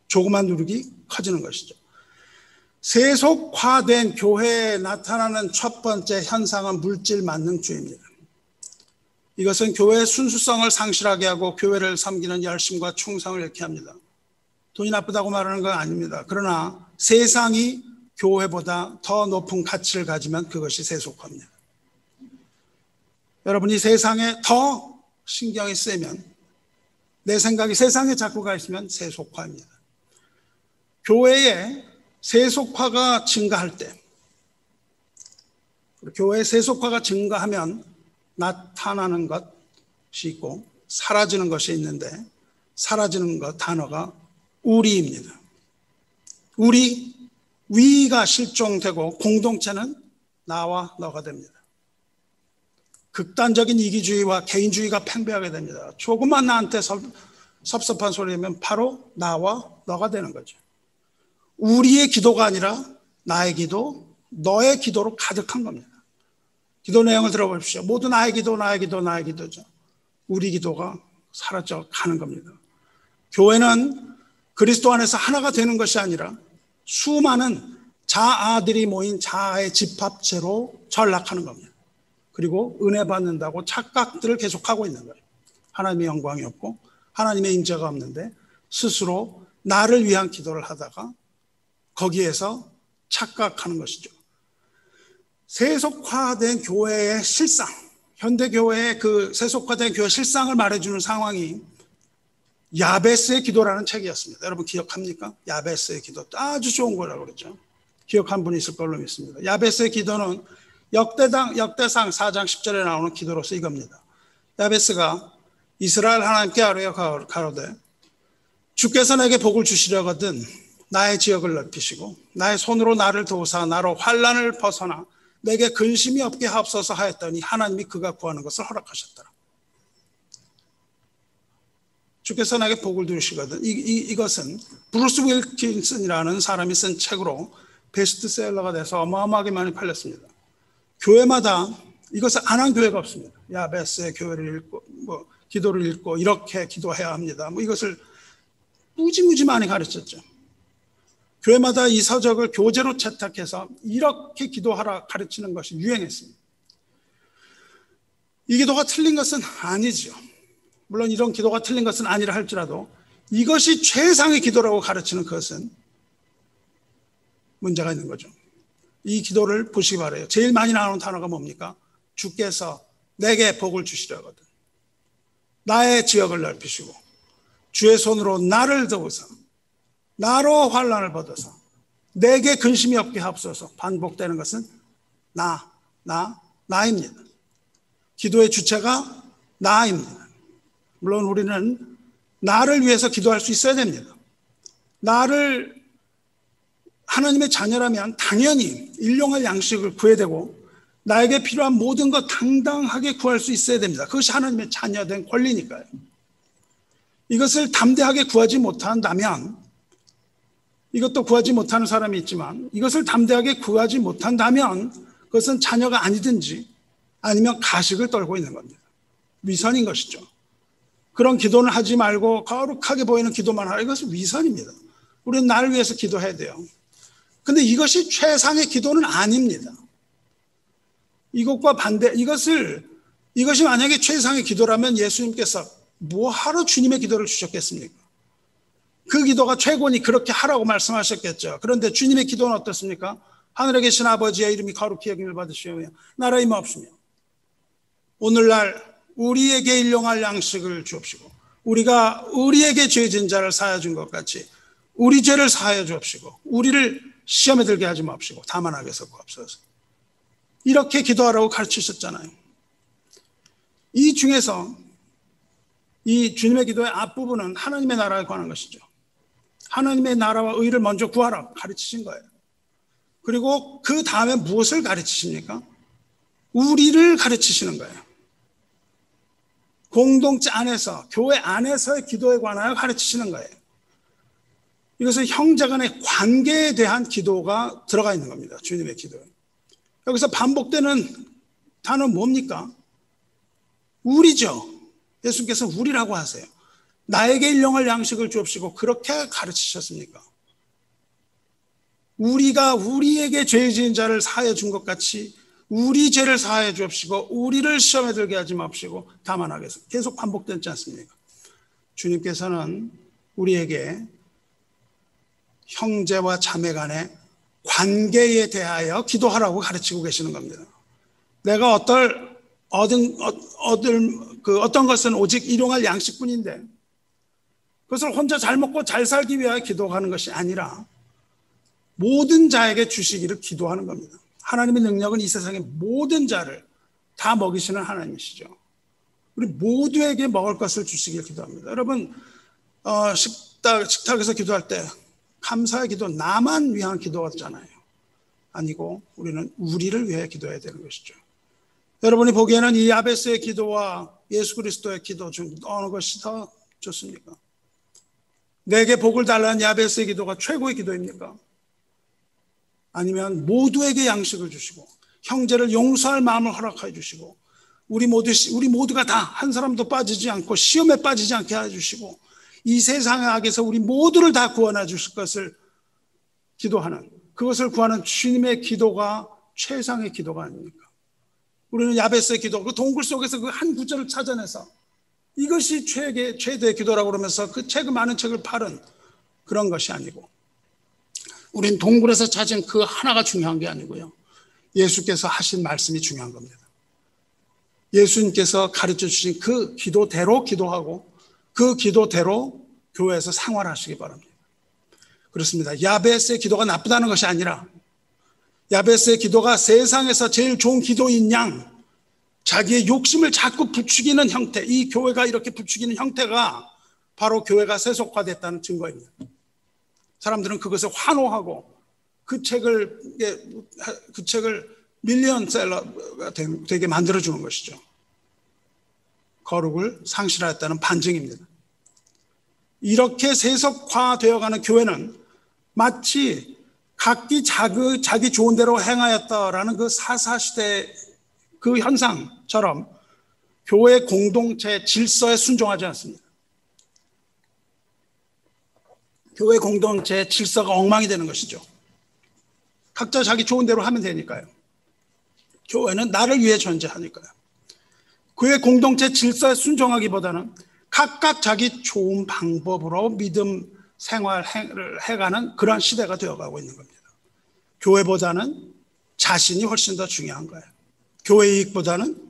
Speaker 1: 조그만 누룩이 커지는 것이죠. 세속화된 교회에 나타나는 첫 번째 현상은 물질 만능주의입니다. 이것은 교회의 순수성을 상실하게 하고 교회를 섬기는 열심과 충성을 잃게 합니다. 돈이 나쁘다고 말하는 건 아닙니다. 그러나 세상이 교회보다 더 높은 가치를 가지면 그것이 세속화입니다. 여러분이 세상에 더 신경이 쓰이면, 내 생각이 세상에 자꾸 가 있으면 세속화입니다. 교회에 세속화가 증가할 때, 교회의 세속화가 증가하면 나타나는 것이 있고 사라지는 것이 있는데, 사라지는 것 단어가 우리입니다. 우리, 위가 실종되고 공동체는 나와 너가 됩니다. 극단적인 이기주의와 개인주의가 팽배하게 됩니다. 조금만 나한테 섭섭한 소리면 바로 나와 너가 되는 거죠. 우리의 기도가 아니라 나의 기도, 너의 기도로 가득한 겁니다. 기도 내용을 들어보십시오. 모두 나의 기도, 나의 기도, 나의 기도죠. 우리 기도가 사라져 가는 겁니다. 교회는 그리스도 안에서 하나가 되는 것이 아니라 수많은 자아들이 모인 자아의 집합체로 전락하는 겁니다. 그리고 은혜 받는다고 착각들을 계속하고 있는 거예요. 하나님의 영광이 없고 하나님의 임재가 없는데 스스로 나를 위한 기도를 하다가 거기에서 착각하는 것이죠. 세속화된 교회의 실상, 현대교회의 그 세속화된 교회 실상을 말해주는 상황이 야베스의 기도라는 책이었습니다. 여러분 기억합니까? 야베스의 기도, 아주 좋은 거라고 그러죠. 기억한 분이 있을 걸로 믿습니다. 야베스의 기도는 역대상 4장 10절에 나오는 기도로서 이겁니다. 야베스가 이스라엘 하나님께 아뢰어 가로되, 주께서 내게 복을 주시려거든 나의 지역을 넓히시고 나의 손으로 나를 도우사 나로 환난을 벗어나 내게 근심이 없게 하옵소서 하였더니 하나님이 그가 구하는 것을 허락하셨더라. 주께서 나에게 복을 주시거든. 이것은 브루스 윌킨슨이라는 사람이 쓴 책으로 베스트셀러가 돼서 어마어마하게 많이 팔렸습니다. 교회마다 이것을 안 한 교회가 없습니다. 야베스의 교회를 읽고 기도를 읽고 이렇게 기도해야 합니다. 이것을 무지무지 많이 가르쳤죠. 교회마다 이 서적을 교재로 채택해서 이렇게 기도하라 가르치는 것이 유행했습니다. 이 기도가 틀린 것은 아니죠. 물론 이런 기도가 틀린 것은 아니라 할지라도 이것이 최상의 기도라고 가르치는 것은 문제가 있는 거죠. 이 기도를 보시기 바라요. 제일 많이 나오는 단어가 뭡니까? 주께서 내게 복을 주시려거든 나의 지역을 넓히시고 주의 손으로 나를 도우사 나로 환난을 벗어서 내게 근심이 없게 하옵소서. 반복되는 것은 나입니다. 기도의 주체가 나입니다. 물론 우리는 나를 위해서 기도할 수 있어야 됩니다. 나를 하나님의 자녀라면 당연히 일용할 양식을 구해야 되고 나에게 필요한 모든 것 당당하게 구할 수 있어야 됩니다. 그것이 하나님의 자녀된 권리니까요. 이것을 담대하게 구하지 못한다면, 이것도 구하지 못하는 사람이 있지만 이것을 담대하게 구하지 못한다면 그것은 자녀가 아니든지 아니면 가식을 떨고 있는 겁니다. 위선인 것이죠. 그런 기도는 하지 말고 거룩하게 보이는 기도만 하라. 이것은 위선입니다. 우리는 나를 위해서 기도해야 돼요. 근데 이것이 최상의 기도는 아닙니다. 이것과 반대, 이것이 만약에 최상의 기도라면 예수님께서 뭐하러 주님의 기도를 주셨겠습니까? 그 기도가 최고니 그렇게 하라고 말씀하셨겠죠. 그런데 주님의 기도는 어떻습니까? 하늘에 계신 아버지의 이름이 거룩히 여김을 받으시오며 나라의 임하옵시며 오늘날 우리에게 일용할 양식을 주옵시고 우리가 우리에게 죄진 자를 사하여 준 것 같이 우리 죄를 사하여 주옵시고 우리를 시험에 들게 하지 마옵시고 다만 악에서 구하옵소서. 이렇게 기도하라고 가르치셨잖아요. 이 중에서 이 주님의 기도의 앞부분은 하나님의 나라에 관한 것이죠. 하나님의 나라와 의를 먼저 구하라 가르치신 거예요. 그리고 그 다음에 무엇을 가르치십니까? 우리를 가르치시는 거예요. 공동체 안에서, 교회 안에서의 기도에 관하여 가르치시는 거예요. 이것은 형제 간의 관계에 대한 기도가 들어가 있는 겁니다. 주님의 기도에. 여기서 반복되는 단어는 뭡니까? 우리죠. 예수님께서 우리라고 하세요. 나에게 일용할 양식을 주옵시고 그렇게 가르치셨습니까? 우리가 우리에게 죄 지은 자를 사하여 준 것 같이 우리 죄를 사하여 주옵시고 우리를 시험에 들게 하지 마옵시고 다만 하겠소. 계속 반복되지 않습니까? 주님께서는 우리에게 형제와 자매 간의 관계에 대하여 기도하라고 가르치고 계시는 겁니다. 내가 어떤 것은 오직 일용할 양식뿐인데 그것을 혼자 잘 먹고 잘 살기 위하여 기도하는 것이 아니라 모든 자에게 주시기를 기도하는 겁니다. 하나님의 능력은 이 세상의 모든 자를 다 먹이시는 하나님이시죠. 우리 모두에게 먹을 것을 주시길 기도합니다. 여러분 식탁에서 기도할 때 감사의 기도 나만 위한 기도잖아요. 아니고 우리는 우리를 위해 기도해야 되는 것이죠. 여러분이 보기에는 이 야베스의 기도와 예수 그리스도의 기도 중 어느 것이 더 좋습니까? 내게 복을 달라는 야베스의 기도가 최고의 기도입니까? 아니면 모두에게 양식을 주시고 형제를 용서할 마음을 허락해 주시고 우리 모두가 다 한 사람도 빠지지 않고 시험에 빠지지 않게 해주시고 이 세상의 악에서 우리 모두를 다 구원해 주실 것을 기도하는, 그것을 구하는 주님의 기도가 최상의 기도가 아닙니까? 우리는 야베스의 기도, 그 동굴 속에서 그 한 구절을 찾아내서 이것이 최대의 기도라고 그러면서 그 많은 책을 팔은 그런 것이 아니고, 우린 동굴에서 찾은 그 하나가 중요한 게 아니고요, 예수께서 하신 말씀이 중요한 겁니다. 예수님께서 가르쳐 주신 그 기도대로 기도하고 그 기도대로 교회에서 생활하시기 바랍니다. 그렇습니다. 야베스의 기도가 나쁘다는 것이 아니라 야베스의 기도가 세상에서 제일 좋은 기도인 양, 자기의 욕심을 자꾸 부추기는 형태, 이 교회가 이렇게 부추기는 형태가 바로 교회가 세속화됐다는 증거입니다. 사람들은 그것을 환호하고 그 책을 밀리언셀러가 되게 만들어주는 것이죠. 거룩을 상실하였다는 반증입니다. 이렇게 세속화되어가는 교회는 마치 각기 자기 좋은 대로 행하였다라는 그 사사시대 그 현상처럼 교회 공동체 질서에 순종하지 않습니다. 교회 공동체 질서가 엉망이 되는 것이죠. 각자 자기 좋은 대로 하면 되니까요. 교회는 나를 위해 존재하니까요. 교회 공동체 질서에 순종하기보다는 각각 자기 좋은 방법으로 믿음 생활을 해가는 그런 시대가 되어가고 있는 겁니다. 교회보다는 자신이 훨씬 더 중요한 거예요. 교회 이익보다는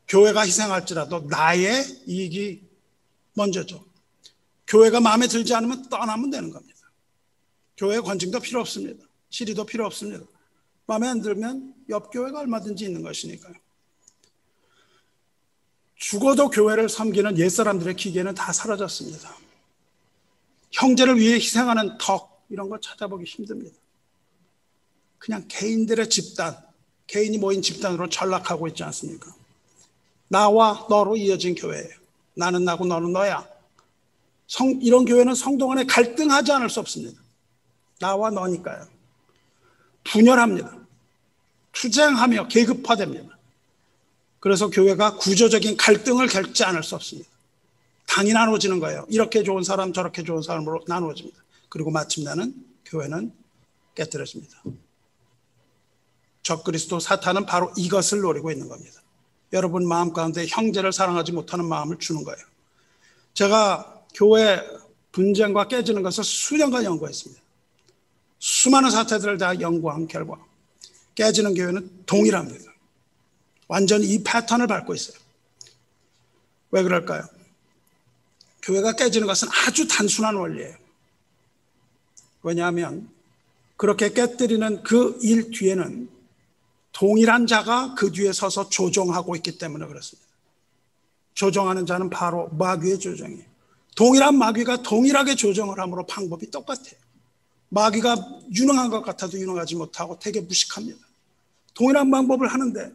Speaker 1: 교회가 희생할지라도 나의 이익이 먼저죠. 교회가 마음에 들지 않으면 떠나면 되는 겁니다. 교회 권징도 필요 없습니다. 지리도 필요 없습니다. 마음에 안 들면 옆 교회가 얼마든지 있는 것이니까요. 죽어도 교회를 섬기는 옛사람들의 기계는 다 사라졌습니다. 형제를 위해 희생하는 덕, 이런 거 찾아보기 힘듭니다. 그냥 개인들의 집단, 개인이 모인 집단으로 전락하고 있지 않습니까? 나와 너로 이어진 교회예요. 나는 나고 너는 너야. 이런 교회는 성도 간에 갈등하지 않을 수 없습니다. 나와 너니까요. 분열합니다. 투쟁하며 계급화됩니다. 그래서 교회가 구조적인 갈등을 겪지 않을 수 없습니다. 당이 나누어지는 거예요. 이렇게 좋은 사람 저렇게 좋은 사람으로 나누어집니다. 그리고 마침내는 교회는 깨뜨려집니다. 적그리스도 사탄은 바로 이것을 노리고 있는 겁니다. 여러분 마음 가운데 형제를 사랑하지 못하는 마음을 주는 거예요. 제가 교회 분쟁과 깨지는 것을 수년간 연구했습니다. 수많은 사태들을 다 연구한 결과 깨지는 교회는 동일합니다. 완전히 이 패턴을 밟고 있어요. 왜 그럴까요? 교회가 깨지는 것은 아주 단순한 원리예요. 왜냐하면 그렇게 깨뜨리는 그 일 뒤에는 동일한 자가 그 뒤에 서서 조종하고 있기 때문에 그렇습니다. 조종하는 자는 바로 마귀의 조종이에요. 동일한 마귀가 동일하게 조정을 함으로 방법이 똑같아요. 마귀가 유능한 것 같아도 유능하지 못하고 되게 무식합니다. 동일한 방법을 하는데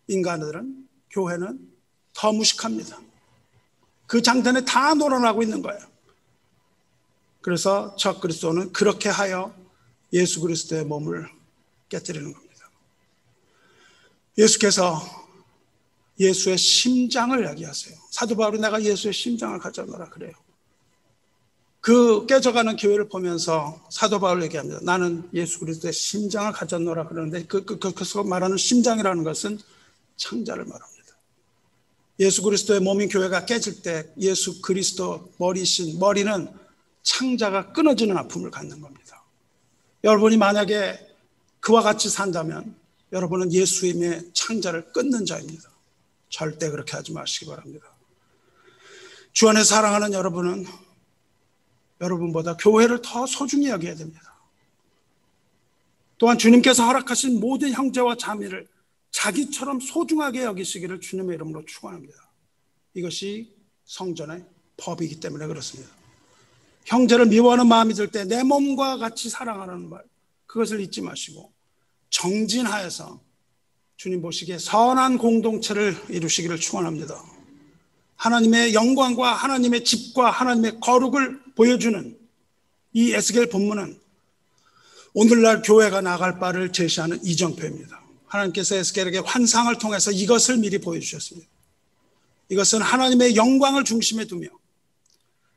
Speaker 1: 인간들은, 교회는 더 무식합니다. 그 장단에 다 놀아나고 있는 거예요. 그래서 적그리스도는 그렇게 하여 예수 그리스도의 몸을 깨뜨리는 겁니다. 예수께서 예수의 심장을 이야기하세요. 사도 바울이 내가 예수의 심장을 가져노라 그래요. 그 깨져가는 교회를 보면서 사도 바울 얘기합니다. 나는 예수 그리스도의 심장을 가졌노라 그러는데 그것을 말하는 심장이라는 것은 창자를 말합니다. 예수 그리스도의 몸인 교회가 깨질 때 예수 그리스도 머리는 창자가 끊어지는 아픔을 갖는 겁니다. 여러분이 만약에 그와 같이 산다면 여러분은 예수님의 창자를 끊는 자입니다. 절대 그렇게 하지 마시기 바랍니다. 주 안에 사랑하는 여러분은 여러분보다 교회를 더 소중히 여겨야 됩니다. 또한 주님께서 허락하신 모든 형제와 자매를 자기처럼 소중하게 여기시기를 주님의 이름으로 축원합니다. 이것이 성전의 법이기 때문에 그렇습니다. 형제를 미워하는 마음이 들 때 내 몸과 같이 사랑하라는 말, 그것을 잊지 마시고 정진하여서 주님 보시기에 선한 공동체를 이루시기를 축원합니다. 하나님의 영광과 하나님의 집과 하나님의 거룩을 보여주는 이 에스겔 본문은 오늘날 교회가 나갈 바를 제시하는 이정표입니다. 하나님께서 에스겔에게 환상을 통해서 이것을 미리 보여주셨습니다. 이것은 하나님의 영광을 중심에 두며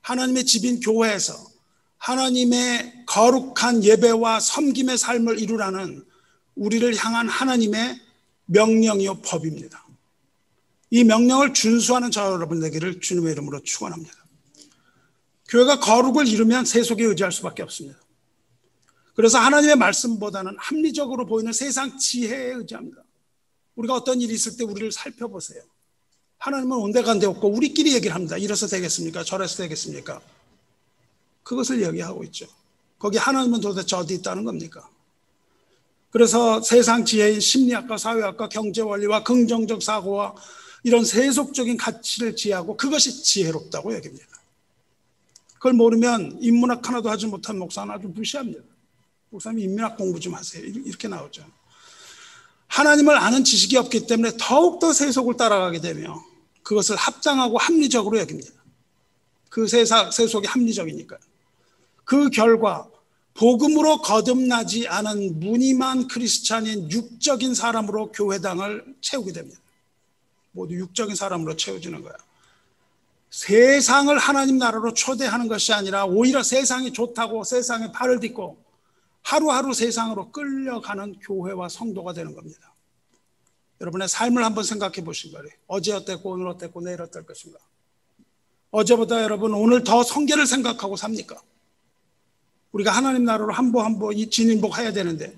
Speaker 1: 하나님의 집인 교회에서 하나님의 거룩한 예배와 섬김의 삶을 이루라는 우리를 향한 하나님의 명령이요 법입니다. 이 명령을 준수하는 저 여러분 되기를 주님의 이름으로 축원합니다. 교회가 거룩을 이루면 세속에 의지할 수밖에 없습니다. 그래서 하나님의 말씀보다는 합리적으로 보이는 세상 지혜에 의지합니다. 우리가 어떤 일이 있을 때 우리를 살펴보세요. 하나님은 온데간데 없고 우리끼리 얘기를 합니다. 이래서 되겠습니까? 저래서 되겠습니까? 그것을 얘기하고 있죠. 거기 하나님은 도대체 어디 있다는 겁니까? 그래서 세상 지혜인 심리학과 사회학과 경제원리와 긍정적 사고와 이런 세속적인 가치를 지혜하고 그것이 지혜롭다고 여깁니다. 그걸 모르면 인문학 하나도 하지 못한 목사는 아주 무시합니다. 목사님 인문학 공부 좀 하세요. 이렇게 나오죠. 하나님을 아는 지식이 없기 때문에 더욱더 세속을 따라가게 되며 그것을 합당하고 합리적으로 여깁니다. 그 세속이 합리적이니까요. 그 결과 복음으로 거듭나지 않은 무늬만 크리스찬인 육적인 사람으로 교회당을 채우게 됩니다. 모두 육적인 사람으로 채워지는 거야. 세상을 하나님 나라로 초대하는 것이 아니라 오히려 세상이 좋다고 세상에 발을 딛고 하루하루 세상으로 끌려가는 교회와 성도가 되는 겁니다. 여러분의 삶을 한번 생각해 보신 거예요. 어제 어땠고 오늘 어땠고 내일 어떨 것인가. 어제보다 여러분 오늘 더 성결을 생각하고 삽니까? 우리가 하나님 나라로 한 보 한 보 진인복해야 되는데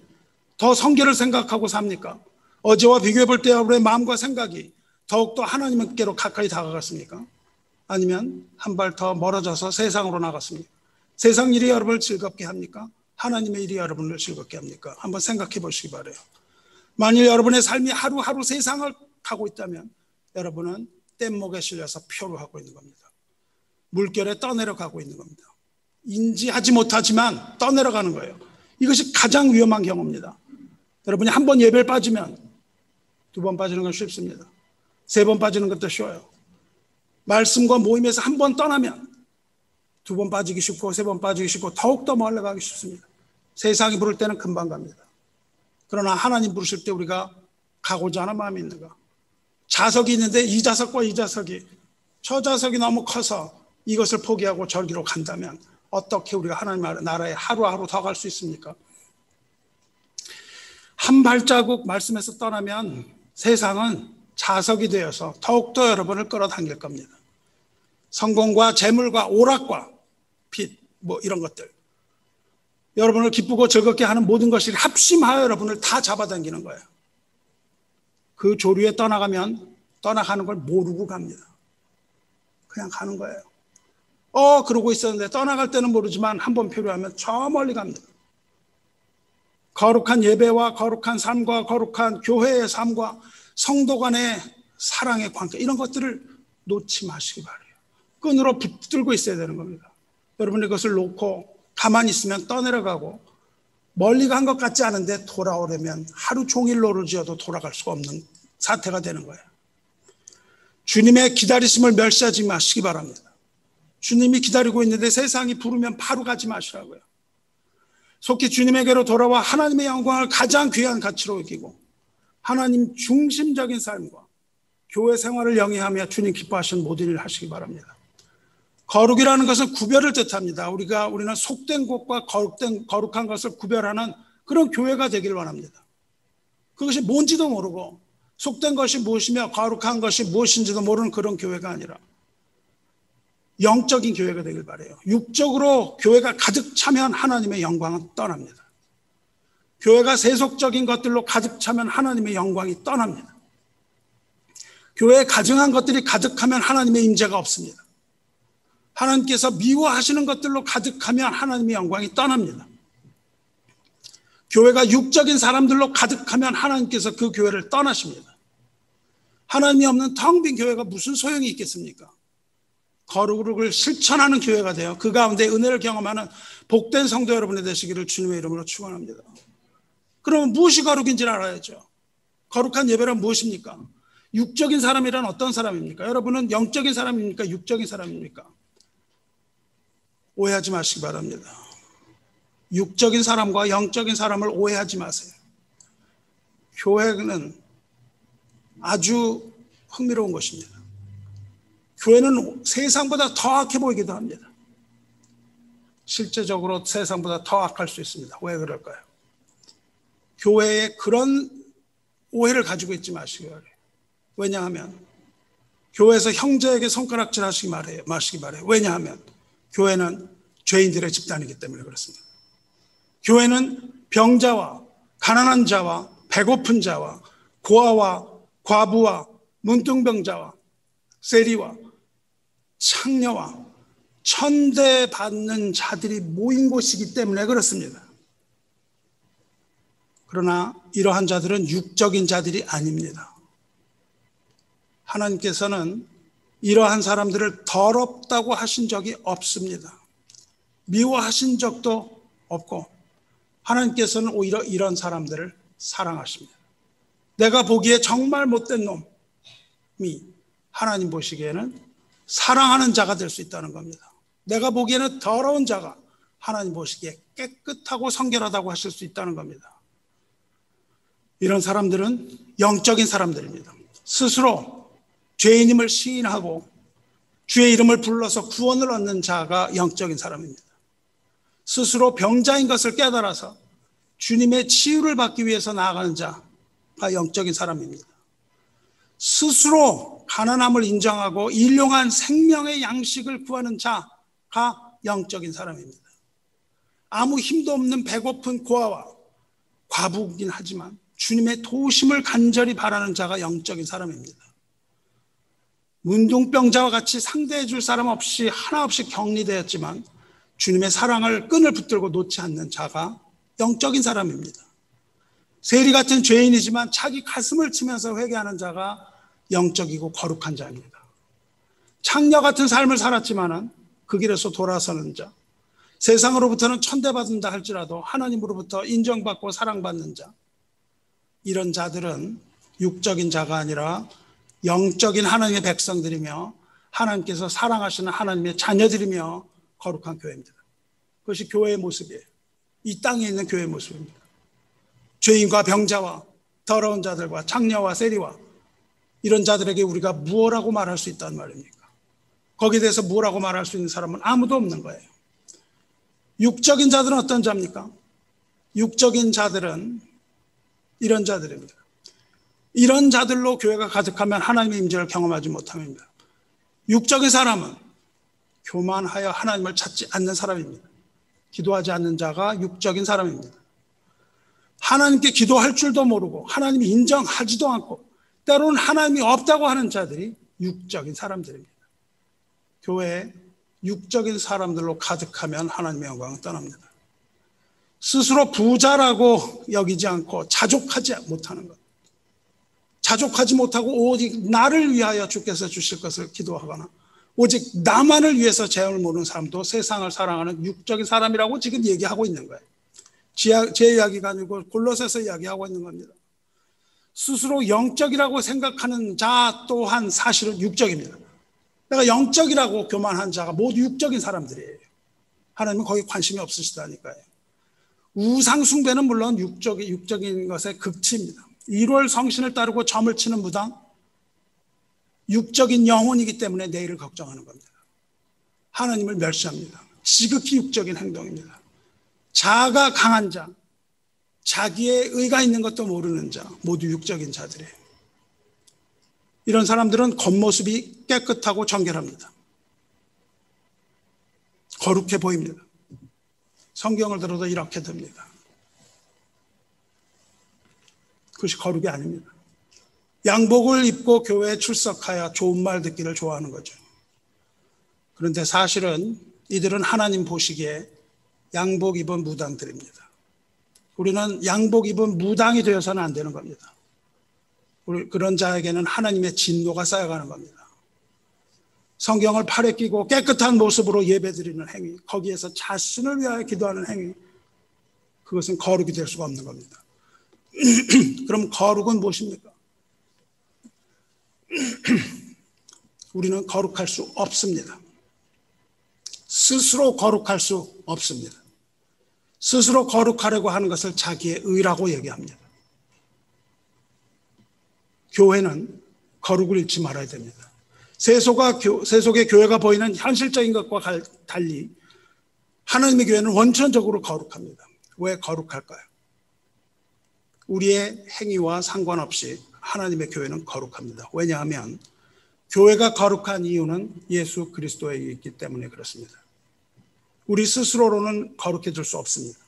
Speaker 1: 더 성결을 생각하고 삽니까? 어제와 비교해 볼 때 여러분의 마음과 생각이 더욱더 하나님께로 가까이 다가갔습니까? 아니면 한 발 더 멀어져서 세상으로 나갔습니까? 세상 일이 여러분을 즐겁게 합니까? 하나님의 일이 여러분을 즐겁게 합니까? 한번 생각해 보시기 바라요. 만일 여러분의 삶이 하루하루 세상을 가고 있다면 여러분은 뗏목에 실려서 표류하고 있는 겁니다. 물결에 떠내려가고 있는 겁니다. 인지하지 못하지만 떠내려가는 거예요. 이것이 가장 위험한 경우입니다. 여러분이 한 번 예배를 빠지면 두 번 빠지는 건 쉽습니다. 세 번 빠지는 것도 쉬워요. 말씀과 모임에서 한 번 떠나면 두 번 빠지기 쉽고 세 번 빠지기 쉽고 더욱더 멀리 가기 쉽습니다. 세상이 부를 때는 금방 갑니다. 그러나 하나님 부르실 때 우리가 가고자 하는 마음이 있는가? 자석이 있는데 이 자석과 이 자석이 저 자석이 너무 커서 이것을 포기하고 저기로 간다면 어떻게 우리가 하나님 나라에 하루하루 더 갈 수 있습니까? 한 발자국 말씀에서 떠나면 세상은 자석이 되어서 더욱더 여러분을 끌어당길 겁니다. 성공과 재물과 오락과 빚, 이런 것들, 여러분을 기쁘고 즐겁게 하는 모든 것이 합심하여 여러분을 다 잡아당기는 거예요. 그 조류에 떠나가면 떠나가는 걸 모르고 갑니다. 그냥 가는 거예요. 그러고 있었는데 떠나갈 때는 모르지만 한번 표류하면 저 멀리 갑니다. 거룩한 예배와 거룩한 삶과 거룩한 교회의 삶과 성도 간의 사랑의 관계, 이런 것들을 놓지 마시기 바라요. 끈으로 붙들고 있어야 되는 겁니다. 여러분이 그것을 놓고 가만히 있으면 떠내려가고 멀리 간 것 같지 않은데 돌아오려면 하루 종일 노르지어도 돌아갈 수가 없는 사태가 되는 거예요. 주님의 기다리심을 멸시하지 마시기 바랍니다. 주님이 기다리고 있는데 세상이 부르면 바로 가지 마시라고요. 속히 주님에게로 돌아와 하나님의 영광을 가장 귀한 가치로 여기고 하나님 중심적인 삶과 교회 생활을 영위하며 주님 기뻐하시는 모든 일을 하시기 바랍니다. 거룩이라는 것은 구별을 뜻합니다. 우리는 속된 것과 거룩한 것을 구별하는 그런 교회가 되기를 원합니다. 그것이 뭔지도 모르고 속된 것이 무엇이며 거룩한 것이 무엇인지도 모르는 그런 교회가 아니라 영적인 교회가 되길 바라요. 육적으로 교회가 가득 차면 하나님의 영광은 떠납니다. 교회가 세속적인 것들로 가득 차면 하나님의 영광이 떠납니다. 교회에 가증한 것들이 가득하면 하나님의 임재가 없습니다. 하나님께서 미워하시는 것들로 가득하면 하나님의 영광이 떠납니다. 교회가 육적인 사람들로 가득하면 하나님께서 그 교회를 떠나십니다. 하나님이 없는 텅 빈 교회가 무슨 소용이 있겠습니까? 거룩을 실천하는 교회가 돼요. 그 가운데 은혜를 경험하는 복된 성도 여러분이 되시기를 주님의 이름으로 축원합니다. 그러면 무엇이 거룩인지를 알아야죠. 거룩한 예배란 무엇입니까? 육적인 사람이란 어떤 사람입니까? 여러분은 영적인 사람입니까? 육적인 사람입니까? 오해하지 마시기 바랍니다. 육적인 사람과 영적인 사람을 오해하지 마세요. 교회는 아주 흥미로운 것입니다. 교회는 세상보다 더 악해 보이기도 합니다. 실제적으로 세상보다 더 악할 수 있습니다. 왜 그럴까요? 교회에 그런 오해를 가지고 있지 마시기 바라요. 왜냐하면 교회에서 형제에게 손가락질 하시기 마시기 바라요. 왜냐하면 교회는 죄인들의 집단이기 때문에 그렇습니다. 교회는 병자와 가난한 자와 배고픈 자와 고아와 과부와 문둥병자와 세리와 창녀와 천대받는 자들이 모인 곳이기 때문에 그렇습니다. 그러나 이러한 자들은 육적인 자들이 아닙니다. 하나님께서는 이러한 사람들을 더럽다고 하신 적이 없습니다. 미워하신 적도 없고 하나님께서는 오히려 이런 사람들을 사랑하십니다. 내가 보기에 정말 못된 놈이 하나님 보시기에는 사랑하는 자가 될 수 있다는 겁니다. 내가 보기에는 더러운 자가 하나님 보시기에 깨끗하고 성결하다고 하실 수 있다는 겁니다. 이런 사람들은 영적인 사람들입니다. 스스로 죄인임을 시인하고 주의 이름을 불러서 구원을 얻는 자가 영적인 사람입니다. 스스로 병자인 것을 깨달아서 주님의 치유를 받기 위해서 나아가는 자가 영적인 사람입니다. 스스로 가난함을 인정하고 일용한 생명의 양식을 구하는 자가 영적인 사람입니다. 아무 힘도 없는 배고픈 고아와 과부긴 하지만 주님의 도우심을 간절히 바라는 자가 영적인 사람입니다. 문둥병자와 같이 상대해 줄 사람 없이 하나 없이 격리되었지만 주님의 사랑을 끈을 붙들고 놓지 않는 자가 영적인 사람입니다. 세리 같은 죄인이지만 자기 가슴을 치면서 회개하는 자가 영적이고 거룩한 자입니다. 창녀 같은 삶을 살았지만 그 길에서 돌아서는 자, 세상으로부터는 천대받는다 할지라도 하나님으로부터 인정받고 사랑받는 자, 이런 자들은 육적인 자가 아니라 영적인 하나님의 백성들이며 하나님께서 사랑하시는 하나님의 자녀들이며 거룩한 교회입니다. 그것이 교회의 모습이에요. 이 땅에 있는 교회의 모습입니다. 죄인과 병자와 더러운 자들과 창녀와 세리와 이런 자들에게 우리가 무엇라고 말할 수 있단 말입니까? 거기에 대해서 뭐라고 말할 수 있는 사람은 아무도 없는 거예요. 육적인 자들은 어떤 자입니까? 육적인 자들은 이런 자들입니다. 이런 자들로 교회가 가득하면 하나님의 임재를 경험하지 못합니다. 육적인 사람은 교만하여 하나님을 찾지 않는 사람입니다. 기도하지 않는 자가 육적인 사람입니다. 하나님께 기도할 줄도 모르고 하나님이 인정하지도 않고 때로는 하나님이 없다고 하는 자들이 육적인 사람들입니다. 교회에 육적인 사람들로 가득하면 하나님의 영광은 떠납니다. 스스로 부자라고 여기지 않고 자족하지 못하는 것, 자족하지 못하고 오직 나를 위하여 주께서 주실 것을 기도하거나 오직 나만을 위해서 재앙을 모르는 사람도 세상을 사랑하는 육적인 사람이라고 지금 얘기하고 있는 거예요. 제 이야기가 아니고 골로새서 이야기하고 있는 겁니다. 스스로 영적이라고 생각하는 자 또한 사실은 육적입니다. 내가 영적이라고 교만한 자가 모두 육적인 사람들이에요. 하나님은 거기 관심이 없으시다니까요. 우상 숭배는 물론 육적인 것의 극치입니다. 1월 성신을 따르고 점을 치는 무당, 육적인 영혼이기 때문에 내일을 걱정하는 겁니다. 하나님을 멸시합니다. 지극히 육적인 행동입니다. 자아가 강한 자, 자기의 의가 있는 것도 모르는 자, 모두 육적인 자들이에요. 이런 사람들은 겉모습이 깨끗하고 정결합니다. 거룩해 보입니다. 성경을 들어도 이렇게 됩니다. 그것이 거룩이 아닙니다. 양복을 입고 교회에 출석하여 좋은 말 듣기를 좋아하는 거죠. 그런데 사실은 이들은 하나님 보시기에 양복 입은 무당들입니다. 우리는 양복 입은 무당이 되어서는 안 되는 겁니다. 그런 자에게는 하나님의 진노가 쌓여가는 겁니다. 성경을 팔에 끼고 깨끗한 모습으로 예배드리는 행위, 거기에서 자신을 위하여 기도하는 행위, 그것은 거룩이 될 수가 없는 겁니다. 그럼 거룩은 무엇입니까? 우리는 거룩할 수 없습니다. 스스로 거룩할 수 없습니다. 스스로 거룩하려고 하는 것을 자기의 의라고 얘기합니다. 교회는 거룩을 잃지 말아야 됩니다. 세속의 교회가 보이는 현실적인 것과 달리 하나님의 교회는 원천적으로 거룩합니다. 왜 거룩할까요? 우리의 행위와 상관없이 하나님의 교회는 거룩합니다. 왜냐하면 교회가 거룩한 이유는 예수 그리스도에 있기 때문에 그렇습니다. 우리 스스로로는 거룩해질 수 없습니다.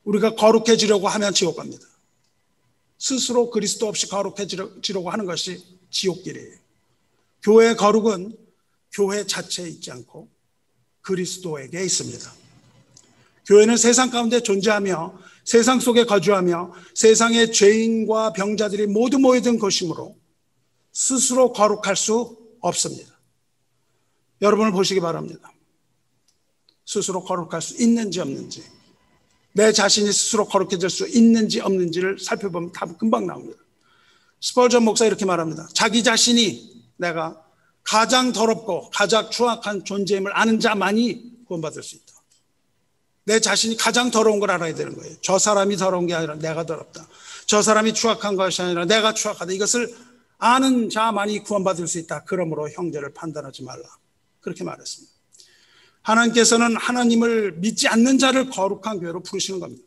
Speaker 1: 우리가 거룩해지려고 하면 지옥 갑니다. 스스로 그리스도 없이 거룩해지려고 하는 것이 지옥길이에요. 교회의 거룩은 교회 자체에 있지 않고 그리스도에게 있습니다. 교회는 세상 가운데 존재하며 세상 속에 거주하며 세상의 죄인과 병자들이 모두 모여든 것이므로 스스로 거룩할 수 없습니다. 여러분을 보시기 바랍니다. 스스로 거룩할 수 있는지 없는지, 내 자신이 스스로 거룩해질 수 있는지 없는지를 살펴보면 답은 금방 나옵니다. 스펄전 목사 이렇게 말합니다. 자기 자신이 내가 가장 더럽고 가장 추악한 존재임을 아는 자만이 구원받을 수 있다. 내 자신이 가장 더러운 걸 알아야 되는 거예요. 저 사람이 더러운 게 아니라 내가 더럽다. 저 사람이 추악한 것이 아니라 내가 추악하다. 이것을 아는 자만이 구원받을 수 있다. 그러므로 형제를 판단하지 말라. 그렇게 말했습니다. 하나님께서는 하나님을 믿지 않는 자를 거룩한 교회로 부르시는 겁니다.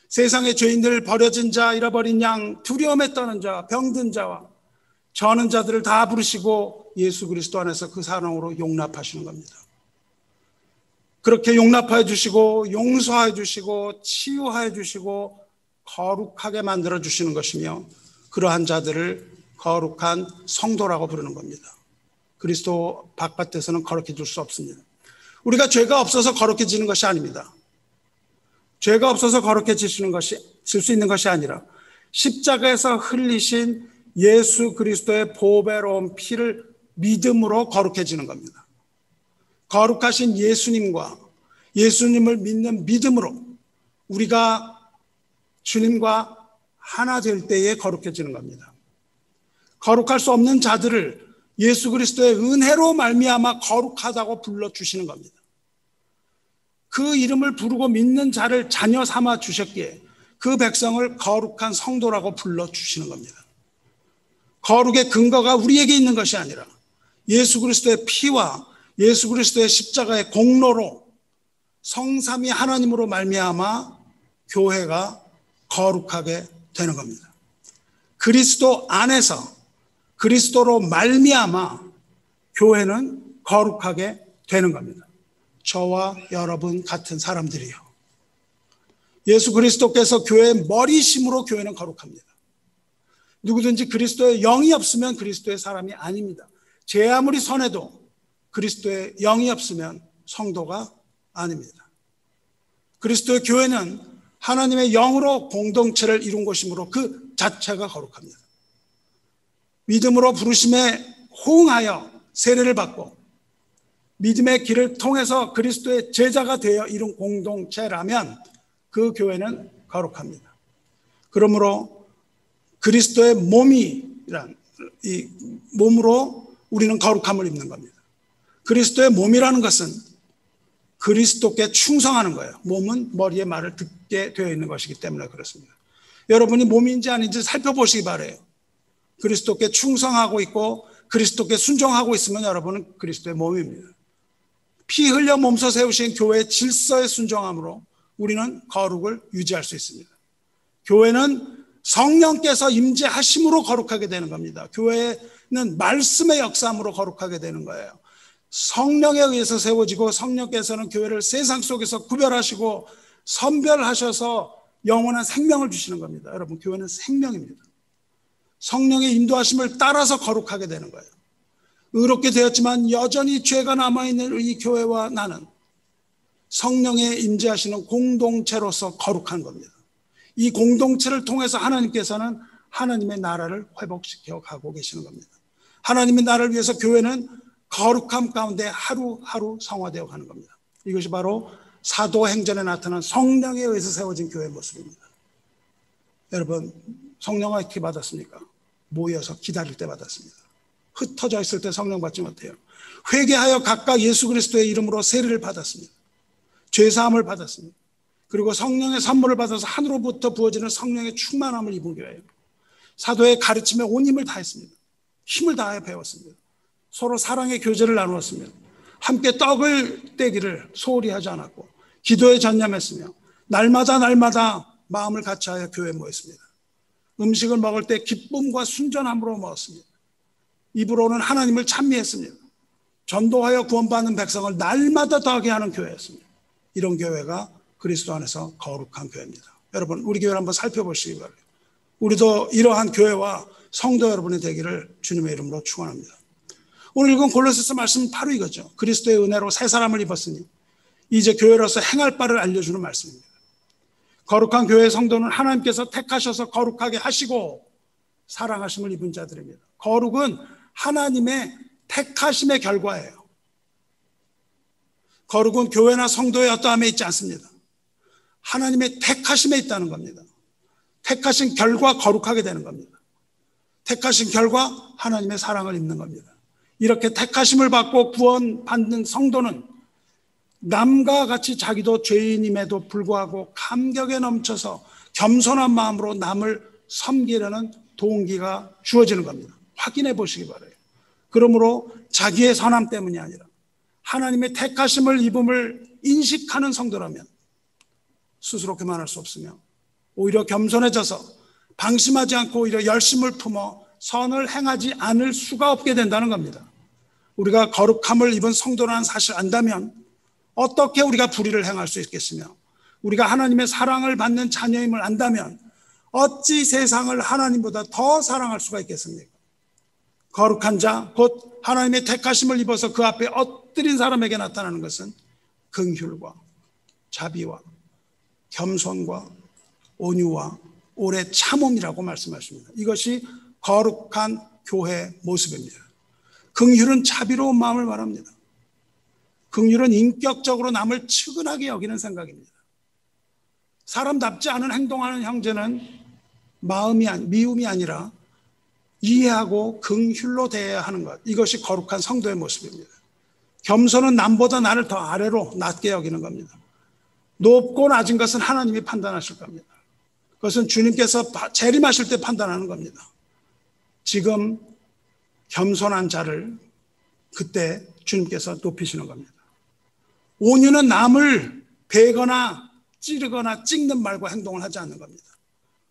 Speaker 1: 세상의 죄인들, 버려진 자, 잃어버린 양, 두려움에 떠는 자, 병든 자와 저는 자들을 다 부르시고 예수 그리스도 안에서 그 사랑으로 용납하시는 겁니다. 그렇게 용납하여 주시고 용서하여 주시고 치유하여 주시고 거룩하게 만들어 주시는 것이며 그러한 자들을 거룩한 성도라고 부르는 겁니다. 그리스도 바깥에서는 거룩해 줄 수 없습니다. 우리가 죄가 없어서 거룩해지는 것이 아닙니다. 죄가 없어서 거룩해질 수 있는 것이 아니라 십자가에서 흘리신 예수 그리스도의 보배로운 피를 믿음으로 거룩해지는 겁니다. 거룩하신 예수님과 예수님을 믿는 믿음으로 우리가 주님과 하나 될 때에 거룩해지는 겁니다. 거룩할 수 없는 자들을 예수 그리스도의 은혜로 말미암아 거룩하다고 불러주시는 겁니다. 그 이름을 부르고 믿는 자를 자녀 삼아 주셨기에 그 백성을 거룩한 성도라고 불러주시는 겁니다. 거룩의 근거가 우리에게 있는 것이 아니라 예수 그리스도의 피와 예수 그리스도의 십자가의 공로로 성삼위 하나님으로 말미암아 교회가 거룩하게 되는 겁니다. 그리스도 안에서 그리스도로 말미암아 교회는 거룩하게 되는 겁니다. 저와 여러분 같은 사람들이요. 예수 그리스도께서 교회의 머리심으로 교회는 거룩합니다. 누구든지 그리스도의 영이 없으면 그리스도의 사람이 아닙니다. 제 아무리 선해도 그리스도의 영이 없으면 성도가 아닙니다. 그리스도의 교회는 하나님의 영으로 공동체를 이룬 것이므로 그 자체가 거룩합니다. 믿음으로 부르심에 호응하여 세례를 받고 믿음의 길을 통해서 그리스도의 제자가 되어 이룬 공동체라면 그 교회는 거룩합니다. 그러므로 그리스도의 몸이란 이 몸으로 우리는 거룩함을 입는 겁니다. 그리스도의 몸이라는 것은 그리스도께 충성하는 거예요. 몸은 머리의 말을 듣게 되어 있는 것이기 때문에 그렇습니다. 여러분이 몸인지 아닌지 살펴보시기 바라요. 그리스도께 충성하고 있고 그리스도께 순종하고 있으면 여러분은 그리스도의 몸입니다. 피 흘려 몸소 세우신 교회의 질서에 순종함으로 우리는 거룩을 유지할 수 있습니다. 교회는 성령께서 임재하심으로 거룩하게 되는 겁니다. 교회는 말씀의 역사함으로 거룩하게 되는 거예요. 성령에 의해서 세워지고 성령께서는 교회를 세상 속에서 구별하시고 선별하셔서 영원한 생명을 주시는 겁니다. 여러분, 교회는 생명입니다. 성령의 인도하심을 따라서 거룩하게 되는 거예요. 의롭게 되었지만 여전히 죄가 남아있는 이 교회와 나는 성령의 임재하시는 공동체로서 거룩한 겁니다. 이 공동체를 통해서 하나님께서는 하나님의 나라를 회복시켜 가고 계시는 겁니다. 하나님의 나라를 위해서 교회는 거룩함 가운데 하루하루 성화되어 가는 겁니다. 이것이 바로 사도행전에 나타난 성령에 의해서 세워진 교회의 모습입니다. 여러분, 성령을 어떻게 받았습니까? 모여서 기다릴 때 받았습니다. 흩어져 있을 때 성령 받지 못해요. 회개하여 각각 예수 그리스도의 이름으로 세례를 받았습니다. 죄사함을 받았습니다. 그리고 성령의 선물을 받아서 하늘로부터 부어지는 성령의 충만함을 입은 교회예요. 사도의 가르침에 온 힘을 다했습니다. 힘을 다해 배웠습니다. 서로 사랑의 교제를 나누었습니다. 함께 떡을 떼기를 소홀히 하지 않았고 기도에 전념했으며 날마다 마음을 같이하여 교회에 모였습니다. 음식을 먹을 때 기쁨과 순전함으로 먹었습니다. 입으로는 하나님을 찬미했습니다. 전도하여 구원받는 백성을 날마다 더하게 하는 교회였습니다. 이런 교회가 그리스도 안에서 거룩한 교회입니다. 여러분, 우리 교회를 한번 살펴보시기 바랍니다. 우리도 이러한 교회와 성도 여러분이 되기를 주님의 이름으로 축원합니다. 오늘 읽은 골로새서 말씀은 바로 이거죠. 그리스도의 은혜로 새 사람을 입었으니 이제 교회로서 행할 바를 알려주는 말씀입니다. 거룩한 교회의 성도는 하나님께서 택하셔서 거룩하게 하시고 사랑하심을 입은 자들입니다. 거룩은 하나님의 택하심의 결과예요. 거룩은 교회나 성도의 어떠함에 있지 않습니다. 하나님의 택하심에 있다는 겁니다. 택하신 결과 거룩하게 되는 겁니다. 택하신 결과 하나님의 사랑을 입는 겁니다. 이렇게 택하심을 받고 구원받는 성도는 남과 같이 자기도 죄인임에도 불구하고 감격에 넘쳐서 겸손한 마음으로 남을 섬기려는 동기가 주어지는 겁니다. 확인해 보시기 바라요. 그러므로 자기의 선함 때문이 아니라 하나님의 택하심을 입음을 인식하는 성도라면 스스로 그만할 수 없으며 오히려 겸손해져서 방심하지 않고 오히려 열심을 품어 선을 행하지 않을 수가 없게 된다는 겁니다. 우리가 거룩함을 입은 성도라는 사실을 안다면 어떻게 우리가 불의를 행할 수 있겠으며 우리가 하나님의 사랑을 받는 자녀임을 안다면 어찌 세상을 하나님보다 더 사랑할 수가 있겠습니까? 거룩한 자, 곧 하나님의 택하심을 입어서 그 앞에 엎드린 사람에게 나타나는 것은 긍휼과 자비와 겸손과 온유와 오래 참음이라고 말씀하십니다. 이것이 거룩한 교회의 모습입니다. 긍휼은 자비로운 마음을 말합니다. 긍휼은 인격적으로 남을 측은하게 여기는 생각입니다. 사람답지 않은 행동하는 형제는 미움이 아니라 이해하고 긍휼로 대해야 하는 것, 이것이 거룩한 성도의 모습입니다. 겸손은 남보다 나를 더 아래로 낮게 여기는 겁니다. 높고 낮은 것은 하나님이 판단하실 겁니다. 그것은 주님께서 재림하실 때 판단하는 겁니다. 지금 겸손한 자를 그때 주님께서 높이시는 겁니다. 온유는 남을 베거나 찌르거나 찍는 말과 행동을 하지 않는 겁니다.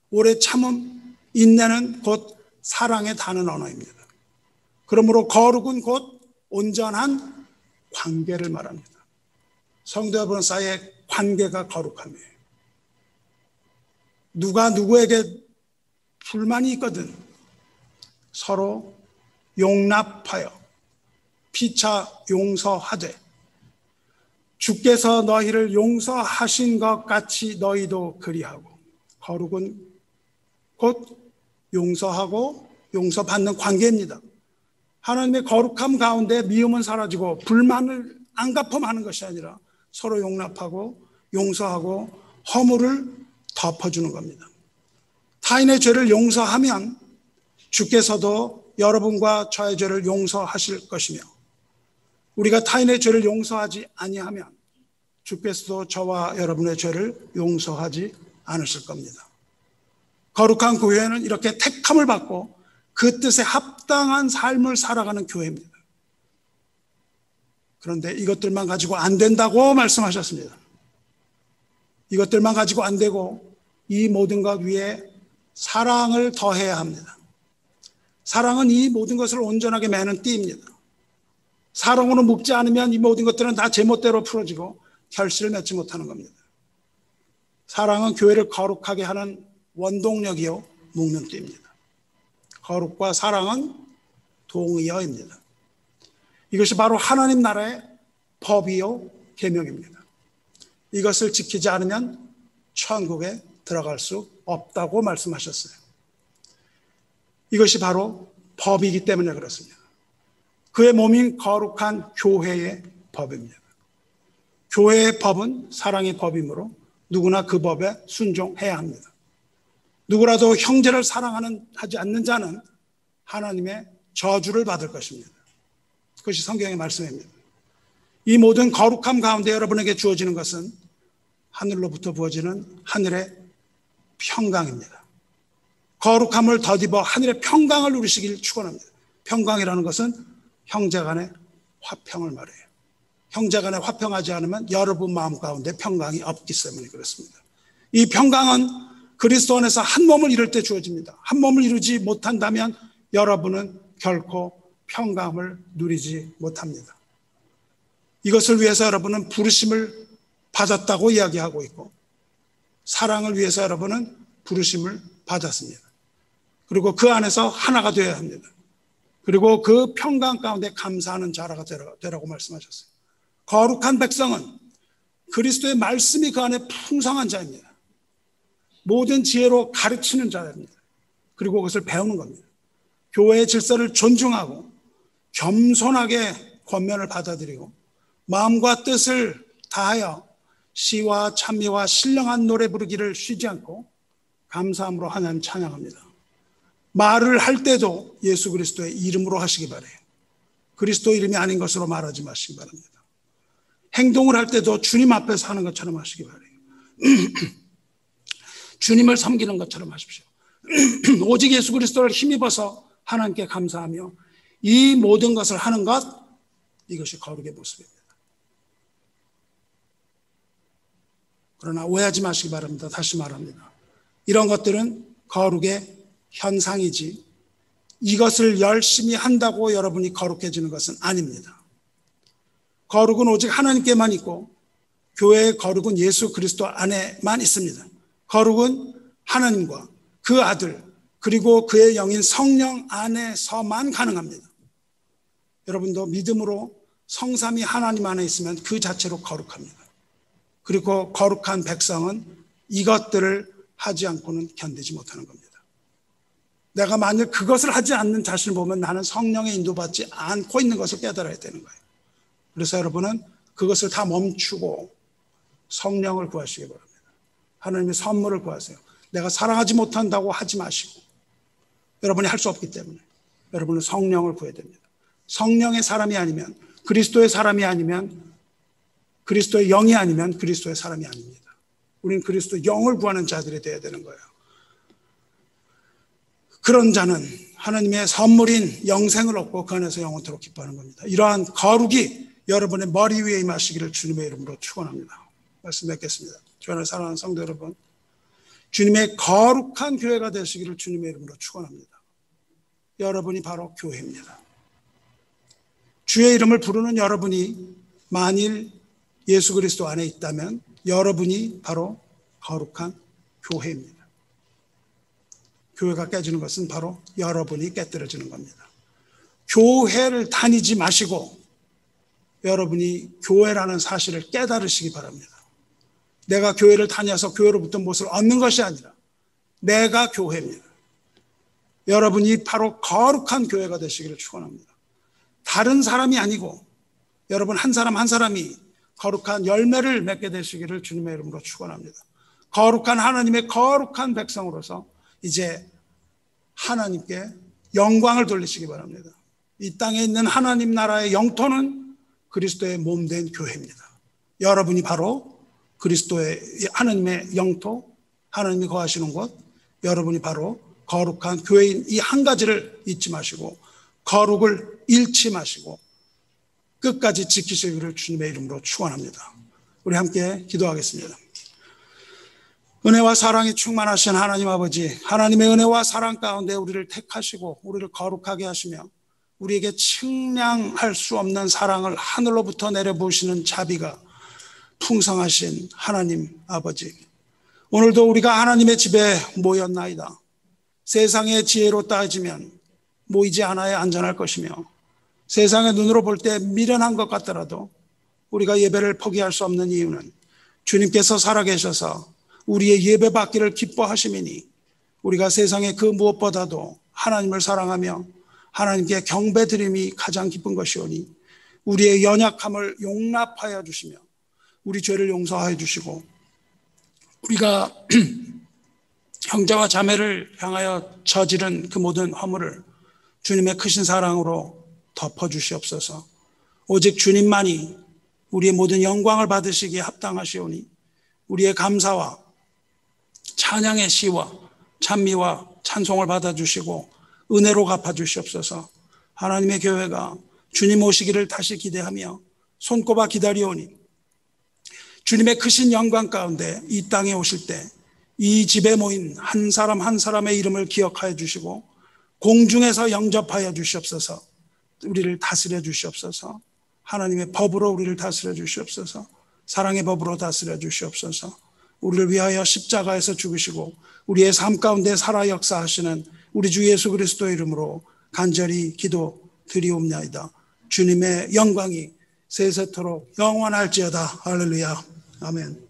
Speaker 1: 오래 참음, 인내는 곧 사랑의 다른 언어입니다. 그러므로 거룩은 곧 온전한 관계를 말합니다. 성도 여러분 사이의 관계가 거룩함이에요. 누가 누구에게 불만이 있거든 서로 용납하여 피차 용서하되 주께서 너희를 용서하신 것 같이 너희도 그리하고. 거룩은 곧 용서하고 용서받는 관계입니다. 하나님의 거룩함 가운데 미움은 사라지고 불만을 안갚음하는 것이 아니라 서로 용납하고 용서하고 허물을 덮어주는 겁니다. 타인의 죄를 용서하면 주께서도 여러분과 저의 죄를 용서하실 것이며, 우리가 타인의 죄를 용서하지 아니하면 주께서도 저와 여러분의 죄를 용서하지 않으실 겁니다. 거룩한 교회는 이렇게 택함을 받고 그 뜻에 합당한 삶을 살아가는 교회입니다. 그런데 이것들만 가지고 안 된다고 말씀하셨습니다. 이것들만 가지고 안 되고 이 모든 것 위에 사랑을 더해야 합니다. 사랑은 이 모든 것을 온전하게 매는 띠입니다. 사랑으로 묶지 않으면 이 모든 것들은 다 제멋대로 풀어지고 결실을 맺지 못하는 겁니다. 사랑은 교회를 거룩하게 하는 원동력이요 묶는 띠입니다. 거룩과 사랑은 동의어입니다. 이것이 바로 하나님 나라의 법이요 계명입니다. 이것을 지키지 않으면 천국에 들어갈 수 없다고 말씀하셨어요. 이것이 바로 법이기 때문에 그렇습니다. 그의 몸인 거룩한 교회의 법입니다. 교회의 법은 사랑의 법이므로 누구나 그 법에 순종해야 합니다. 누구라도 형제를 사랑하지 않는 자는 하나님의 저주를 받을 것입니다. 그것이 성경의 말씀입니다. 이 모든 거룩함 가운데 여러분에게 주어지는 것은 하늘로부터 부어지는 하늘의 평강입니다. 거룩함을 덧입어 하늘의 평강을 누리시길 축원합니다. 평강이라는 것은 형제간의 화평을 말해요. 형제간에 화평하지 않으면 여러분 마음 가운데 평강이 없기 때문에 그렇습니다. 이 평강은 그리스도 안에서 한 몸을 이룰 때 주어집니다. 한 몸을 이루지 못한다면 여러분은 결코 평강을 누리지 못합니다. 이것을 위해서 여러분은 부르심을 받았다고 이야기하고 있고, 사랑을 위해서 여러분은 부르심을 받았습니다. 그리고 그 안에서 하나가 되어야 합니다. 그리고 그 평강 가운데 감사하는 자라가 되라고 말씀하셨어요. 거룩한 백성은 그리스도의 말씀이 그 안에 풍성한 자입니다. 모든 지혜로 가르치는 자입니다. 그리고 그것을 배우는 겁니다. 교회의 질서를 존중하고 겸손하게 권면을 받아들이고 마음과 뜻을 다하여 시와 찬미와 신령한 노래 부르기를 쉬지 않고 감사함으로 하나님 찬양합니다. 말을 할 때도 예수 그리스도의 이름으로 하시기 바라요. 그리스도 이름이 아닌 것으로 말하지 마시기 바랍니다. 행동을 할 때도 주님 앞에서 하는 것처럼 하시기 바라요. 주님을 섬기는 것처럼 하십시오. 오직 예수 그리스도를 힘입어서 하나님께 감사하며 이 모든 것을 하는 것, 이것이 거룩의 모습입니다. 그러나 오해하지 마시기 바랍니다. 다시 말합니다. 이런 것들은 거룩의 현상이지 이것을 열심히 한다고 여러분이 거룩해지는 것은 아닙니다. 거룩은 오직 하나님께만 있고 교회의 거룩은 예수 그리스도 안에만 있습니다. 거룩은 하나님과 그 아들 그리고 그의 영인 성령 안에서만 가능합니다. 여러분도 믿음으로 성삼위 하나님 안에 있으면 그 자체로 거룩합니다. 그리고 거룩한 백성은 이것들을 하지 않고는 견디지 못하는 겁니다. 내가 만일 그것을 하지 않는 자신을 보면 나는 성령에 인도받지 않고 있는 것을 깨달아야 되는 거예요. 그래서 여러분은 그것을 다 멈추고 성령을 구하시기 바랍니다. 하나님의 선물을 구하세요. 내가 사랑하지 못한다고 하지 마시고, 여러분이 할 수 없기 때문에 여러분은 성령을 구해야 됩니다. 성령의 사람이 아니면, 그리스도의 사람이 아니면, 그리스도의 영이 아니면 그리스도의 사람이 아닙니다. 우리는 그리스도의 영을 구하는 자들이 되어야 되는 거예요. 그런 자는 하나님의 선물인 영생을 얻고 그 안에서 영원토록 기뻐하는 겁니다. 이러한 거룩이 여러분의 머리 위에 임하시기를 주님의 이름으로 축원합니다. 말씀 맺겠습니다. 주 안에 사랑하는 성도 여러분, 주님의 거룩한 교회가 되시기를 주님의 이름으로 축원합니다. 여러분이 바로 교회입니다. 주의 이름을 부르는 여러분이 만일 예수 그리스도 안에 있다면 여러분이 바로 거룩한 교회입니다. 교회가 깨지는 것은 바로 여러분이 깨뜨려지는 겁니다. 교회를 다니지 마시고 여러분이 교회라는 사실을 깨달으시기 바랍니다. 내가 교회를 다녀서 교회로부터 무엇을 얻는 것이 아니라 내가 교회입니다. 여러분이 바로 거룩한 교회가 되시기를 축원합니다. 다른 사람이 아니고 여러분 한 사람 한 사람이 거룩한 열매를 맺게 되시기를 주님의 이름으로 축원합니다. 거룩한 하나님의 거룩한 백성으로서 이제 하나님께 영광을 돌리시기 바랍니다. 이 땅에 있는 하나님 나라의 영토는 그리스도의 몸된 교회입니다. 여러분이 바로 그리스도의 하나님의 영토, 하나님이 거하시는 곳, 여러분이 바로 거룩한 교회인 이 한 가지를 잊지 마시고 거룩을 잃지 마시고 끝까지 지키시기를 주님의 이름으로 축원합니다. 우리 함께 기도하겠습니다. 은혜와 사랑이 충만하신 하나님 아버지, 하나님의 은혜와 사랑 가운데 우리를 택하시고 우리를 거룩하게 하시며 우리에게 측량할 수 없는 사랑을 하늘로부터 내려부으시는 자비가 풍성하신 하나님 아버지, 오늘도 우리가 하나님의 집에 모였나이다. 세상의 지혜로 따지면 모이지 않아야 안전할 것이며 세상의 눈으로 볼 때 미련한 것 같더라도 우리가 예배를 포기할 수 없는 이유는 주님께서 살아계셔서 우리의 예배 받기를 기뻐하심이니 우리가 세상의 그 무엇보다도 하나님을 사랑하며 하나님께 경배드림이 가장 기쁜 것이오니 우리의 연약함을 용납하여 주시며 우리 죄를 용서하여 주시고 우리가 형제와 자매를 향하여 저지른 그 모든 허물을 주님의 크신 사랑으로 덮어주시옵소서. 오직 주님만이 우리의 모든 영광을 받으시기에 합당하시오니 우리의 감사와 찬양의 시와 찬미와 찬송을 받아주시고 은혜로 갚아주시옵소서. 하나님의 교회가 주님 오시기를 다시 기대하며 손꼽아 기다리오니 주님의 크신 영광 가운데 이 땅에 오실 때 이 집에 모인 한 사람 한 사람의 이름을 기억하여 주시고 공중에서 영접하여 주시옵소서. 우리를 다스려 주시옵소서. 하나님의 법으로 우리를 다스려 주시옵소서. 사랑의 법으로 다스려 주시옵소서. 우리를 위하여 십자가에서 죽으시고 우리의 삶 가운데 살아 역사하시는 우리 주 예수 그리스도의 이름으로 간절히 기도드리옵나이다. 주님의 영광이 세세토록 영원할지어다. 할렐루야. 아멘.